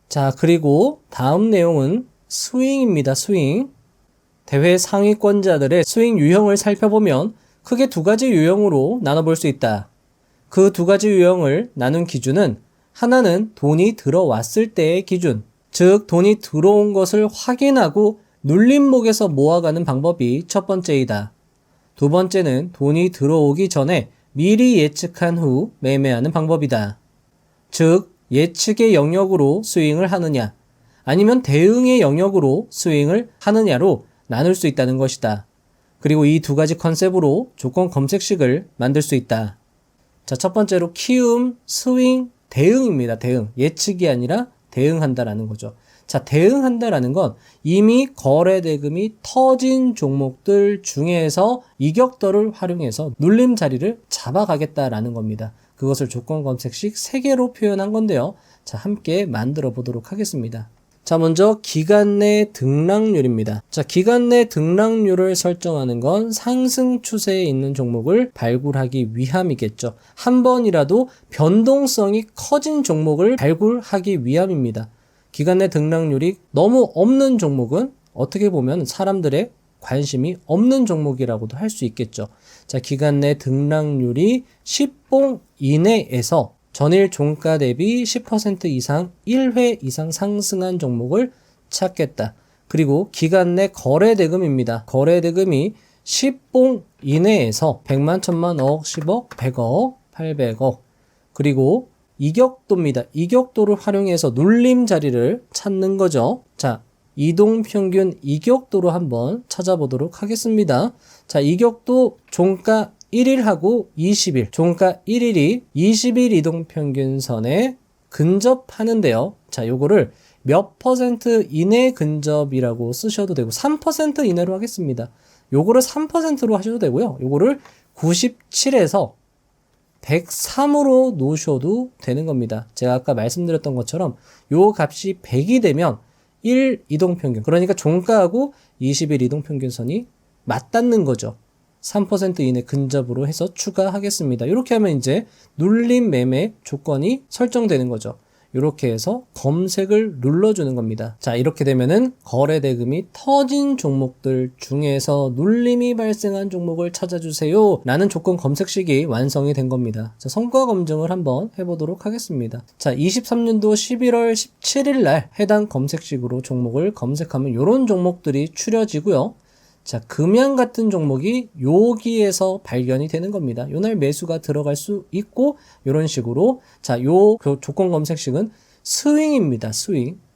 자, 그리고 다음 내용은 스윙입니다. 스윙. 대회 상위권자들의 스윙 유형을 살펴보면 크게 두 가지 유형으로 나눠볼 수 있다. 그 두 가지 유형을 나눈 기준은 하나는 돈이 들어왔을 때의 기준, 즉 돈이 들어온 것을 확인하고 눌림목에서 모아가는 방법이 첫 번째이다. 두 번째는 돈이 들어오기 전에 미리 예측한 후 매매하는 방법이다. 즉 예측의 영역으로 스윙을 하느냐 아니면 대응의 영역으로 스윙을 하느냐로 나눌 수 있다는 것이다. 그리고 이 두 가지 컨셉으로 조건 검색식을 만들 수 있다. 자, 첫 번째로 키움, 스윙, 대응입니다. 대응. 예측이 아니라 대응한다라는 거죠. 자, 대응한다라는 건 이미 거래 대금이 터진 종목들 중에서 이격도를 활용해서 눌림 자리를 잡아가겠다라는 겁니다. 그것을 조건 검색식 3개로 표현한 건데요. 자, 함께 만들어 보도록 하겠습니다. 자, 먼저 기간 내 등락률입니다. 자, 기간 내 등락률을 설정하는 건 상승 추세에 있는 종목을 발굴하기 위함이겠죠. 한 번이라도 변동성이 커진 종목을 발굴하기 위함입니다. 기간 내 등락률이 너무 없는 종목은 어떻게 보면 사람들의 관심이 없는 종목이라고도 할 수 있겠죠. 자, 기간 내 등락률이 10봉 이내에서 전일 종가 대비 10% 이상 1회 이상 상승한 종목을 찾겠다. 그리고 기간 내 거래 대금입니다. 거래 대금이 10봉 이내에서 100만, 1000만, 억, 10억, 100억, 800억. 그리고 이격도입니다. 이격도를 활용해서 눌림 자리를 찾는 거죠. 자, 이동평균 이격도로 한번 찾아보도록 하겠습니다. 자, 이격도 종가 1일하고 20일, 종가 1일이 20일 이동평균선에 근접하는데요. 자, 요거를 몇 % 이내 근접이라고 쓰셔도 되고 3% 이내로 하겠습니다. 요거를 3%로 하셔도 되고요. 요거를 97에서 103으로 놓으셔도 되는 겁니다. 제가 아까 말씀드렸던 것처럼 요 값이 100이 되면 1 이동평균, 그러니까 종가하고 20일 이동평균선이 맞닿는 거죠. 3% 이내 근접으로 해서 추가하겠습니다. 이렇게 하면 이제 눌림 매매 조건이 설정되는 거죠. 이렇게 해서 검색을 눌러주는 겁니다. 자, 이렇게 되면은 거래 대금이 터진 종목들 중에서 눌림이 발생한 종목을 찾아주세요 라는 조건 검색식이 완성이 된 겁니다. 자, 성과 검증을 한번 해보도록 하겠습니다. 자, 23년도 11월 17일 날 해당 검색식으로 종목을 검색하면 이런 종목들이 추려지고요. 자, 금양 같은 종목이 여기에서 발견이 되는 겁니다. 요날 매수가 들어갈 수 있고 이런 식으로. 자, 요 조건 검색식은 스윙입니다.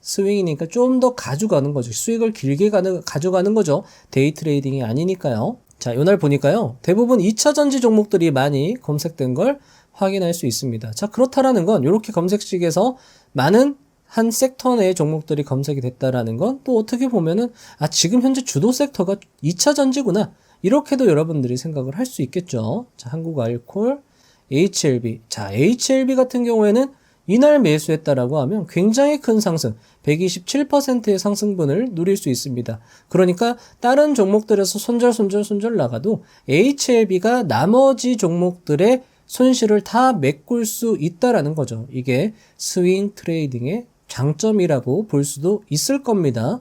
스윙이니까 좀 더 가져가는 거죠. 수익을 길게 가져가는 거죠. 데이 트레이딩이 아니니까요. 자, 요날 보니까요. 대부분 2차 전지 종목들이 많이 검색된 걸 확인할 수 있습니다. 자, 그렇다라는 건 이렇게 검색식에서 많은 한 섹터 내의 종목들이 검색이 됐다라는 건 또 어떻게 보면은 지금 현재 주도 섹터가 2차 전지구나 이렇게도 여러분들이 생각을 할 수 있겠죠. 자, 한국알콜, HLB. 자, HLB 같은 경우에는 이날 매수했다라고 하면 굉장히 큰 상승, 127%의 상승분을 누릴 수 있습니다. 그러니까 다른 종목들에서 손절 나가도 HLB가 나머지 종목들의 손실을 다 메꿀 수 있다라는 거죠. 이게 스윙 트레이딩의 장점이라고 볼 수도 있을 겁니다.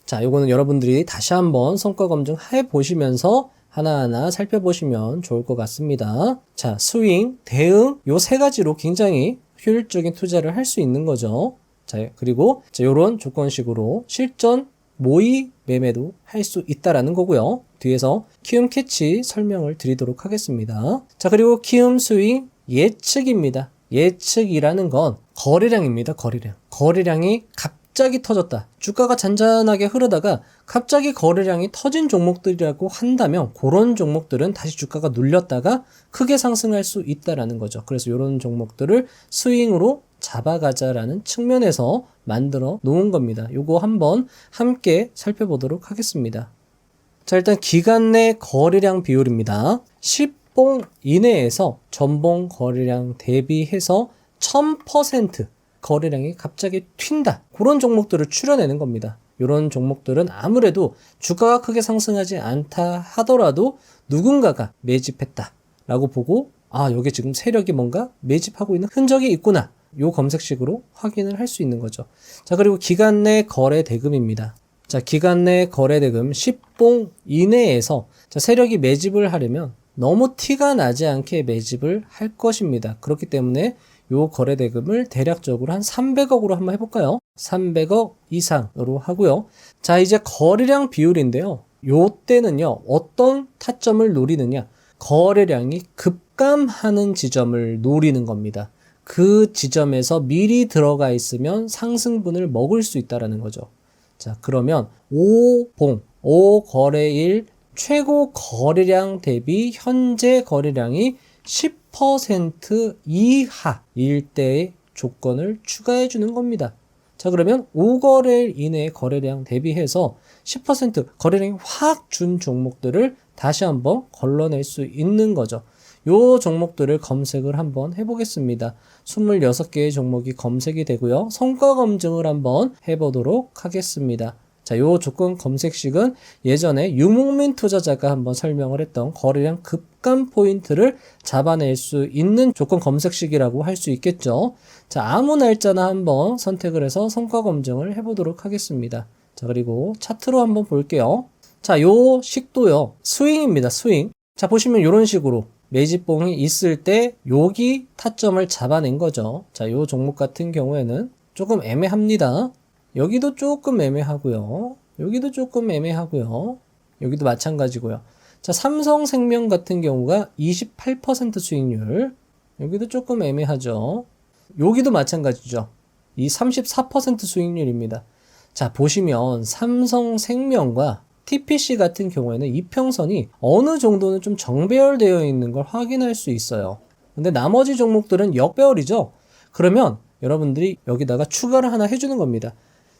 자, 요거는 여러분들이 다시 한번 성과 검증 해 보시면서 하나하나 살펴보시면 좋을 것 같습니다. 자, 스윙, 대응 요 세 가지로 굉장히 효율적인 투자를 할 수 있는 거죠. 자, 그리고 요런 조건식으로 실전 모의 매매도 할 수 있다라는 거고요. 뒤에서 키움 캐치 설명을 드리도록 하겠습니다. 자, 그리고 키움 스윙 예측입니다. 예측이라는 건 거래량입니다. 거래량. 거래량이 갑자기 터졌다. 주가가 잔잔하게 흐르다가 갑자기 거래량이 터진 종목들이라고 한다면 그런 종목들은 다시 주가가 눌렸다가 크게 상승할 수 있다라는 거죠. 그래서 이런 종목들을 스윙으로 잡아가자라는 측면에서 만들어 놓은 겁니다. 요거 한번 함께 살펴보도록 하겠습니다. 자, 일단 기간 내 거래량 비율입니다. 10봉 이내에서 전봉 거래량 대비해서 1000% 거래량이 갑자기 튄다. 그런 종목들을 추려내는 겁니다. 이런 종목들은 아무래도 주가가 크게 상승하지 않다 하더라도 누군가가 매집했다 라고 보고, 아, 여기 지금 세력이 뭔가 매집하고 있는 흔적이 있구나. 요 검색식으로 확인을 할 수 있는 거죠. 자, 그리고 기간 내 거래 대금입니다. 자, 기간 내 거래 대금 10봉 이내에서 자, 세력이 매집을 하려면 너무 티가 나지 않게 매집을 할 것입니다. 그렇기 때문에 요 거래 대금을 대략적으로 한 300억으로 한번 해볼까요? 300억 이상으로 하고요. 자, 이제 거래량 비율인데요. 요 때는요, 어떤 타점을 노리느냐? 거래량이 급감하는 지점을 노리는 겁니다. 그 지점에서 미리 들어가 있으면 상승분을 먹을 수 있다라는 거죠. 자, 그러면 5봉, 5거래일 최고 거래량 대비 현재 거래량이 10% 이하일 때의 조건을 추가해 주는 겁니다. 자, 그러면 5거래일 이내의 거래량 대비해서 10% 거래량이 확 준 종목들을 다시 한번 걸러낼 수 있는 거죠. 요 종목들을 검색을 한번 해보겠습니다. 26개의 종목이 검색이 되고요. 성과 검증을 한번 해보도록 하겠습니다. 자, 요 조건 검색식은 예전에 유목민 투자자가 한번 설명을 했던 거래량 급감 포인트를 잡아낼 수 있는 조건 검색식이라고 할 수 있겠죠. 자, 아무 날짜나 한번 선택을 해서 성과 검증을 해보도록 하겠습니다. 자, 그리고 차트로 한번 볼게요. 자, 요 식도요. 스윙입니다. 스윙. 자, 보시면 요런 식으로 매집봉이 있을 때 여기 타점을 잡아낸 거죠. 자, 요 종목 같은 경우에는 조금 애매합니다. 여기도 조금 애매하고요. 여기도 조금 애매하고요. 여기도 마찬가지고요. 자, 삼성생명 같은 경우가 28% 수익률. 여기도 조금 애매하죠. 여기도 마찬가지죠. 이 34% 수익률입니다. 자, 보시면 삼성생명과 TPC 같은 경우에는 이평선이 어느 정도는 좀 정배열되어 있는 걸 확인할 수 있어요. 근데 나머지 종목들은 역배열이죠. 그러면 여러분들이 여기다가 추가를 하나 해주는 겁니다.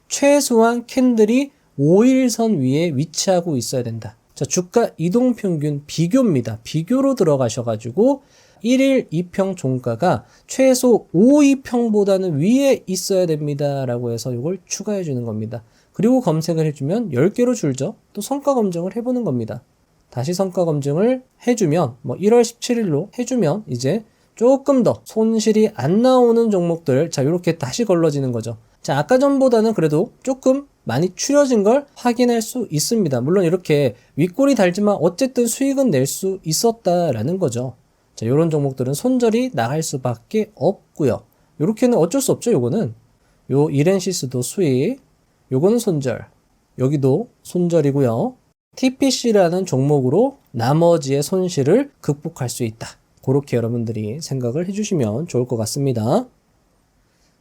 최소한 캔들이 5일선 위에 위치하고 있어야 된다. 자, 주가 이동평균 비교입니다. 비교로 들어가셔가지고 1일 2평 종가가 최소 5,2평보다는 위에 있어야 됩니다. 라고 해서 이걸 추가해 주는 겁니다. 그리고 검색을 해주면 10개로 줄죠. 또 성과 검증을 해보는 겁니다. 다시 성과 검증을 해주면 1월 17일로 해주면 이제 조금 더 손실이 안 나오는 종목들, 자, 이렇게 다시 걸러지는 거죠. 자, 아까 전보다는 그래도 조금 많이 추려진 걸 확인할 수 있습니다. 물론 이렇게 윗골이 달지만 어쨌든 수익은 낼 수 있었다라는 거죠. 자, 이런 종목들은 손절이 나갈 수밖에 없고요. 이렇게는 어쩔 수 없죠. 요거는 요 이렌시스도 수익, 요거는 손절, 여기도 손절이고요. TPC라는 종목으로 나머지의 손실을 극복할 수 있다. 그렇게 여러분들이 생각을 해주시면 좋을 것 같습니다.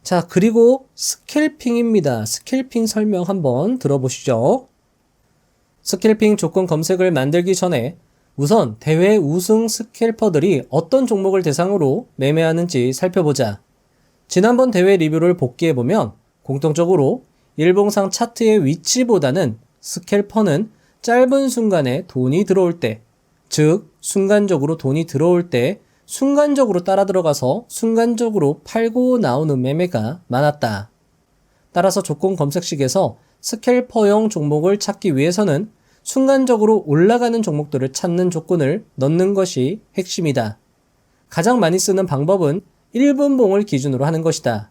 자, 그리고 스캘핑입니다. 스캘핑 설명 한번 들어보시죠. 스캘핑 조건 검색을 만들기 전에 우선 대회 우승 스캘퍼들이 어떤 종목을 대상으로 매매하는지 살펴보자. 지난번 대회 리뷰를 복기해보면 공통적으로 일봉상 차트의 위치보다는 스캘퍼는 짧은 순간에 돈이 들어올 때, 즉 순간적으로 돈이 들어올 때 순간적으로 따라 들어가서 순간적으로 팔고 나오는 매매가 많았다. 따라서 조건 검색식에서 스캘퍼용 종목을 찾기 위해서는 순간적으로 올라가는 종목들을 찾는 조건을 넣는 것이 핵심이다. 가장 많이 쓰는 방법은 1분 봉을 기준으로 하는 것이다.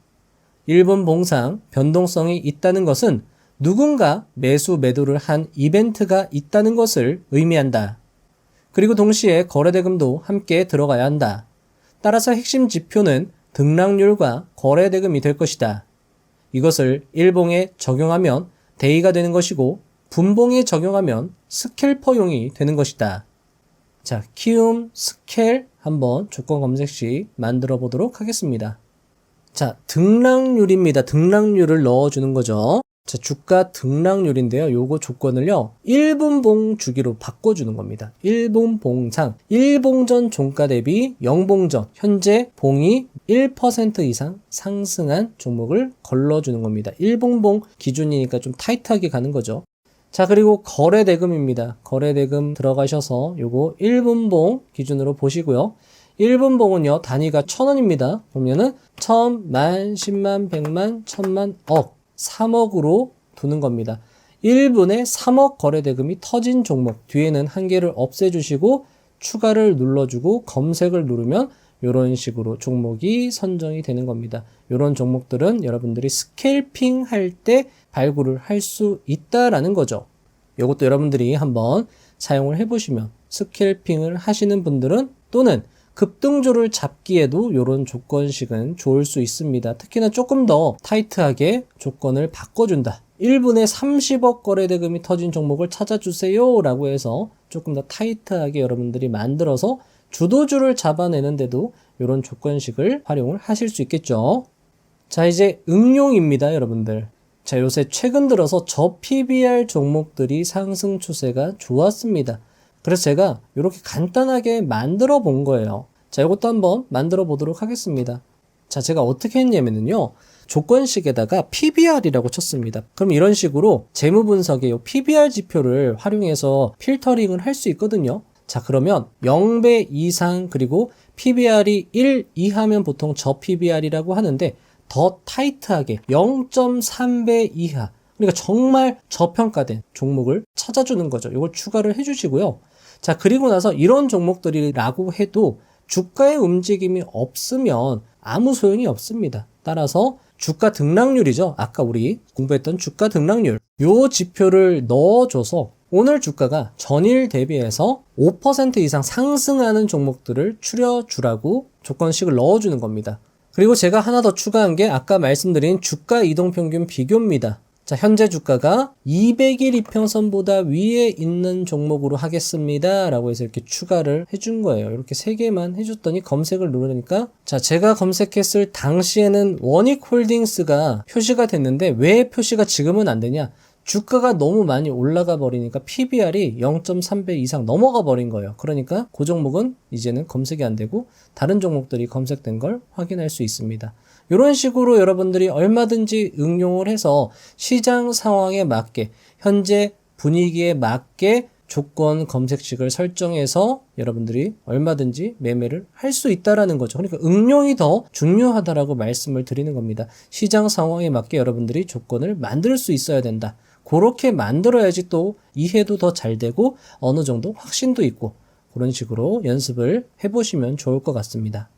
1분 봉상 변동성이 있다는 것은 누군가 매수 매도를 한 이벤트가 있다는 것을 의미한다. 그리고 동시에 거래대금도 함께 들어가야 한다. 따라서 핵심 지표는 등락률과 거래대금이 될 것이다. 이것을 1봉에 적용하면 데이가 되는 것이고 분봉에 적용하면 스캘퍼용이 되는 것이다. 자, 키움 스캘 한번 조건 검색식 만들어 보도록 하겠습니다. 자, 등락률입니다. 등락률을 넣어주는 거죠. 자, 주가 등락률인데요. 요거 조건을요, 1분봉 주기로 바꿔주는 겁니다. 1분봉상, 1봉전 종가 대비 0봉전, 현재 봉이 1% 이상 상승한 종목을 걸러주는 겁니다. 1분봉 기준이니까 좀 타이트하게 가는 거죠. 자, 그리고 거래대금입니다. 거래대금 들어가셔서 요거 1분봉 기준으로 보시고요. 1분봉은요, 단위가 1000원입니다. 보면은 1000, 만, 10만, 100만, 1000만, 억. 3억으로 두는 겁니다. 1분에 3억 거래대금이 터진 종목, 뒤에는 한 개를 없애주시고 추가를 눌러주고 검색을 누르면 이런 식으로 종목이 선정이 되는 겁니다. 이런 종목들은 여러분들이 스캘핑 할 때 발굴을 할 수 있다라는 거죠. 이것도 여러분들이 한번 사용을 해보시면, 스캘핑을 하시는 분들은 또는 급등주를 잡기에도 이런 조건식은 좋을 수 있습니다. 특히나 조금 더 타이트하게 조건을 바꿔준다. 1분에 30억 거래대금이 터진 종목을 찾아주세요 라고 해서 조금 더 타이트하게 여러분들이 만들어서 주도주를 잡아내는데도 이런 조건식을 활용을 하실 수 있겠죠. 자, 이제 응용입니다, 여러분들. 자, 요새 최근 들어서 저 PBR 종목들이 상승 추세가 좋았습니다. 그래서 제가 이렇게 간단하게 만들어 본 거예요. 자, 이것도 한번 만들어 보도록 하겠습니다. 자, 제가 어떻게 했냐면요, 조건식에다가 PBR이라고 쳤습니다. 그럼 이런 식으로 재무 분석에 이 PBR 지표를 활용해서 필터링을 할 수 있거든요. 자, 그러면 0배 이상, 그리고 PBR이 1 이하면 보통 저 PBR이라고 하는데, 더 타이트하게 0.3배 이하, 그러니까 정말 저평가된 종목을 찾아주는 거죠. 이걸 추가를 해주시고요. 자, 그리고 나서 이런 종목들이라고 해도 주가의 움직임이 없으면 아무 소용이 없습니다. 따라서 주가 등락률이죠. 아까 우리 공부했던 주가 등락률, 요 지표를 넣어줘서 오늘 주가가 전일 대비해서 5% 이상 상승하는 종목들을 추려주라고 조건식을 넣어주는 겁니다. 그리고 제가 하나 더 추가한 게 아까 말씀드린 주가 이동평균 비교입니다. 자, 현재 주가가 200일 이평선보다 위에 있는 종목으로 하겠습니다 라고 해서 이렇게 추가를 해준 거예요. 이렇게 3개만 해줬더니 검색을 누르니까, 자, 제가 검색했을 당시에는 원익홀딩스가 표시가 됐는데 왜 표시가 지금은 안 되냐, 주가가 너무 많이 올라가 버리니까 PBR이 0.3배 이상 넘어가 버린 거예요. 그러니까 그 종목은 이제는 검색이 안 되고 다른 종목들이 검색된 걸 확인할 수 있습니다. 이런 식으로 여러분들이 얼마든지 응용을 해서 시장 상황에 맞게, 현재 분위기에 맞게 조건 검색식을 설정해서 여러분들이 얼마든지 매매를 할 수 있다라는 거죠. 그러니까 응용이 더 중요하다라고 말씀을 드리는 겁니다. 시장 상황에 맞게 여러분들이 조건을 만들 수 있어야 된다. 그렇게 만들어야지 또 이해도 더 잘 되고 어느 정도 확신도 있고, 그런 식으로 연습을 해보시면 좋을 것 같습니다.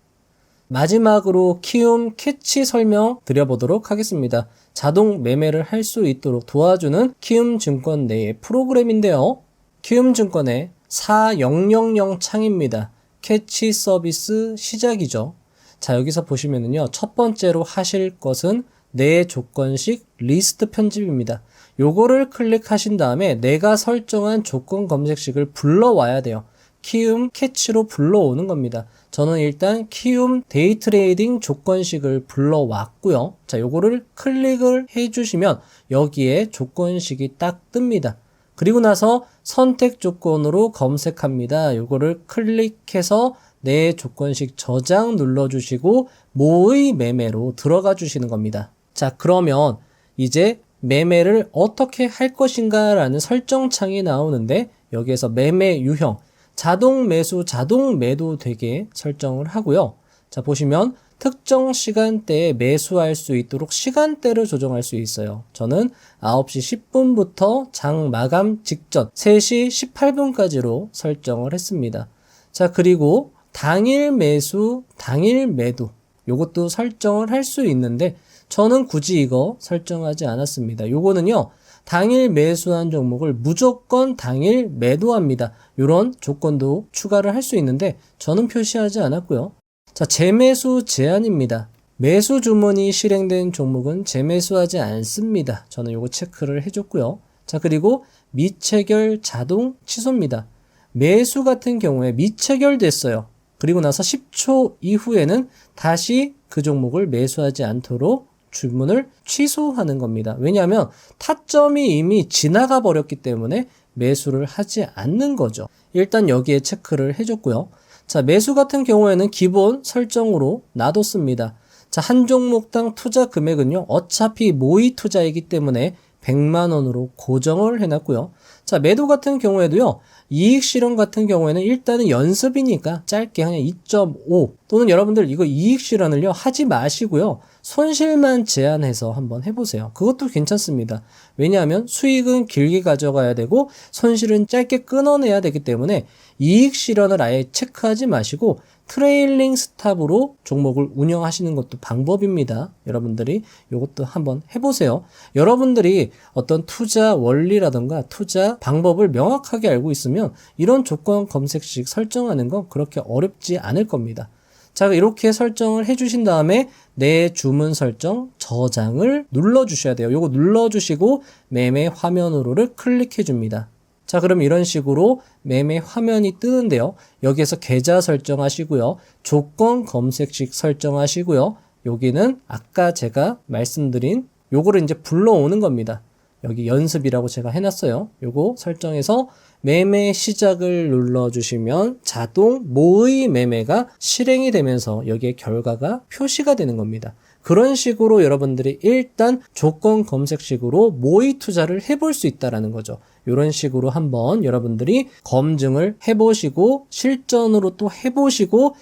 마지막으로 키움 캐치 설명 드려보도록 하겠습니다. 자동 매매를 할 수 있도록 도와주는 키움증권 내의 프로그램인데요. 키움증권의 4000 창입니다. 캐치 서비스 시작이죠. 자, 여기서 보시면은요, 첫 번째로 하실 것은 내 조건식 리스트 편집입니다. 요거를 클릭하신 다음에 내가 설정한 조건 검색식을 불러와야 돼요. 키움 캐치로 불러오는 겁니다. 저는 일단 키움 데이트레이딩 조건식을 불러왔고요. 자, 요거를 클릭을 해주시면 여기에 조건식이 딱 뜹니다. 그리고 나서 선택 조건으로 검색합니다. 요거를 클릭해서 내 조건식 저장 눌러주시고 모의 매매로 들어가 주시는 겁니다. 자, 그러면 이제 매매를 어떻게 할 것인가 라는 설정창이 나오는데, 여기에서 매매 유형, 자동 매수, 자동 매도 되게 설정을 하고요. 자, 보시면 특정 시간대에 매수할 수 있도록 시간대를 조정할 수 있어요. 저는 9시 10분부터 장 마감 직전 3시 18분까지로 설정을 했습니다. 자, 그리고 당일 매수, 당일 매도, 요것도 설정을 할 수 있는데 저는 굳이 이거 설정하지 않았습니다. 요거는요, 당일 매수한 종목을 무조건 당일 매도합니다. 이런 조건도 추가를 할 수 있는데 저는 표시하지 않았고요. 자, 재매수 제한입니다. 매수 주문이 실행된 종목은 재매수하지 않습니다. 저는 요거 체크를 해줬고요. 자, 그리고 미체결 자동 취소입니다. 매수 같은 경우에 미체결됐어요. 그리고 나서 10초 이후에는 다시 그 종목을 매수하지 않도록 주문을 취소하는 겁니다. 왜냐하면 타점이 이미 지나가 버렸기 때문에 매수를 하지 않는 거죠. 일단 여기에 체크를 해줬고요. 자, 매수 같은 경우에는 기본 설정으로 놔뒀습니다. 자, 한 종목당 투자 금액은요, 어차피 모의 투자이기 때문에 100만 원으로 고정을 해놨고요. 자, 매도 같은 경우에도요, 이익 실현 같은 경우에는 일단은 연습이니까 짧게 그냥 2.5 또는 여러분들 이거 이익 실현을요 하지 마시고요. 손실만 제한해서 한번 해보세요. 그것도 괜찮습니다. 왜냐하면 수익은 길게 가져가야 되고 손실은 짧게 끊어내야 되기 때문에 이익 실현을 아예 체크하지 마시고 트레일링 스탑으로 종목을 운영하시는 것도 방법입니다. 여러분들이 이것도 한번 해보세요. 여러분들이 어떤 투자 원리라든가 투자 방법을 명확하게 알고 있으면 이런 조건 검색식 설정하는 건 그렇게 어렵지 않을 겁니다. 자, 이렇게 설정을 해주신 다음에 내 주문 설정 저장을 눌러주셔야 돼요. 요거 눌러주시고 매매 화면으로를 클릭해 줍니다. 자, 그럼 이런 식으로 매매 화면이 뜨는데요. 여기에서 계좌 설정하시고요. 조건 검색식 설정하시고요. 여기는 아까 제가 말씀드린 요거를 이제 불러오는 겁니다. 여기 연습이라고 제가 해놨어요. 요거 설정해서 매매 시작을 눌러주시면 자동 모의 매매가 실행이 되면서 여기에 결과가 표시가 되는 겁니다. 그런 식으로 여러분들이 일단 조건 검색식으로 모의 투자를 해볼 수 있다는 거죠. 이런 식으로 한번 여러분들이 검증을 해보시고 실전으로 또 해보시고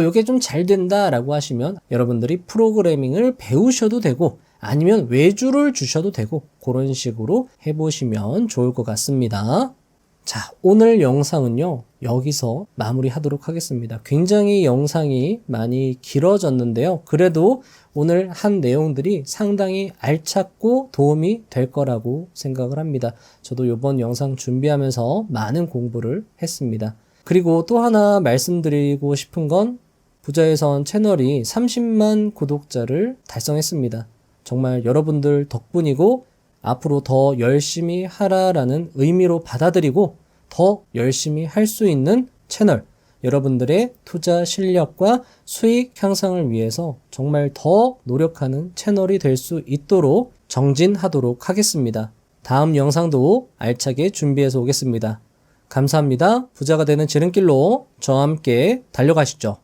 이게 좀 잘 된다라고 하시면 여러분들이 프로그래밍을 배우셔도 되고 아니면 외주를 주셔도 되고 그런 식으로 해보시면 좋을 것 같습니다. 자, 오늘 영상은요 여기서 마무리하도록 하겠습니다. 굉장히 영상이 많이 길어졌는데요. 그래도 오늘 한 내용들이 상당히 알찼고 도움이 될 거라고 생각을 합니다. 저도 이번 영상 준비하면서 많은 공부를 했습니다. 그리고 또 하나 말씀드리고 싶은 건 부자의선 채널이 30만 구독자를 달성했습니다. 정말 여러분들 덕분이고 앞으로 더 열심히 하라라는 의미로 받아들이고 더 열심히 할 수 있는 채널, 여러분들의 투자 실력과 수익 향상을 위해서 정말 더 노력하는 채널이 될 수 있도록 정진하도록 하겠습니다. 다음 영상도 알차게 준비해서 오겠습니다. 감사합니다. 부자가 되는 지름길로 저와 함께 달려가시죠.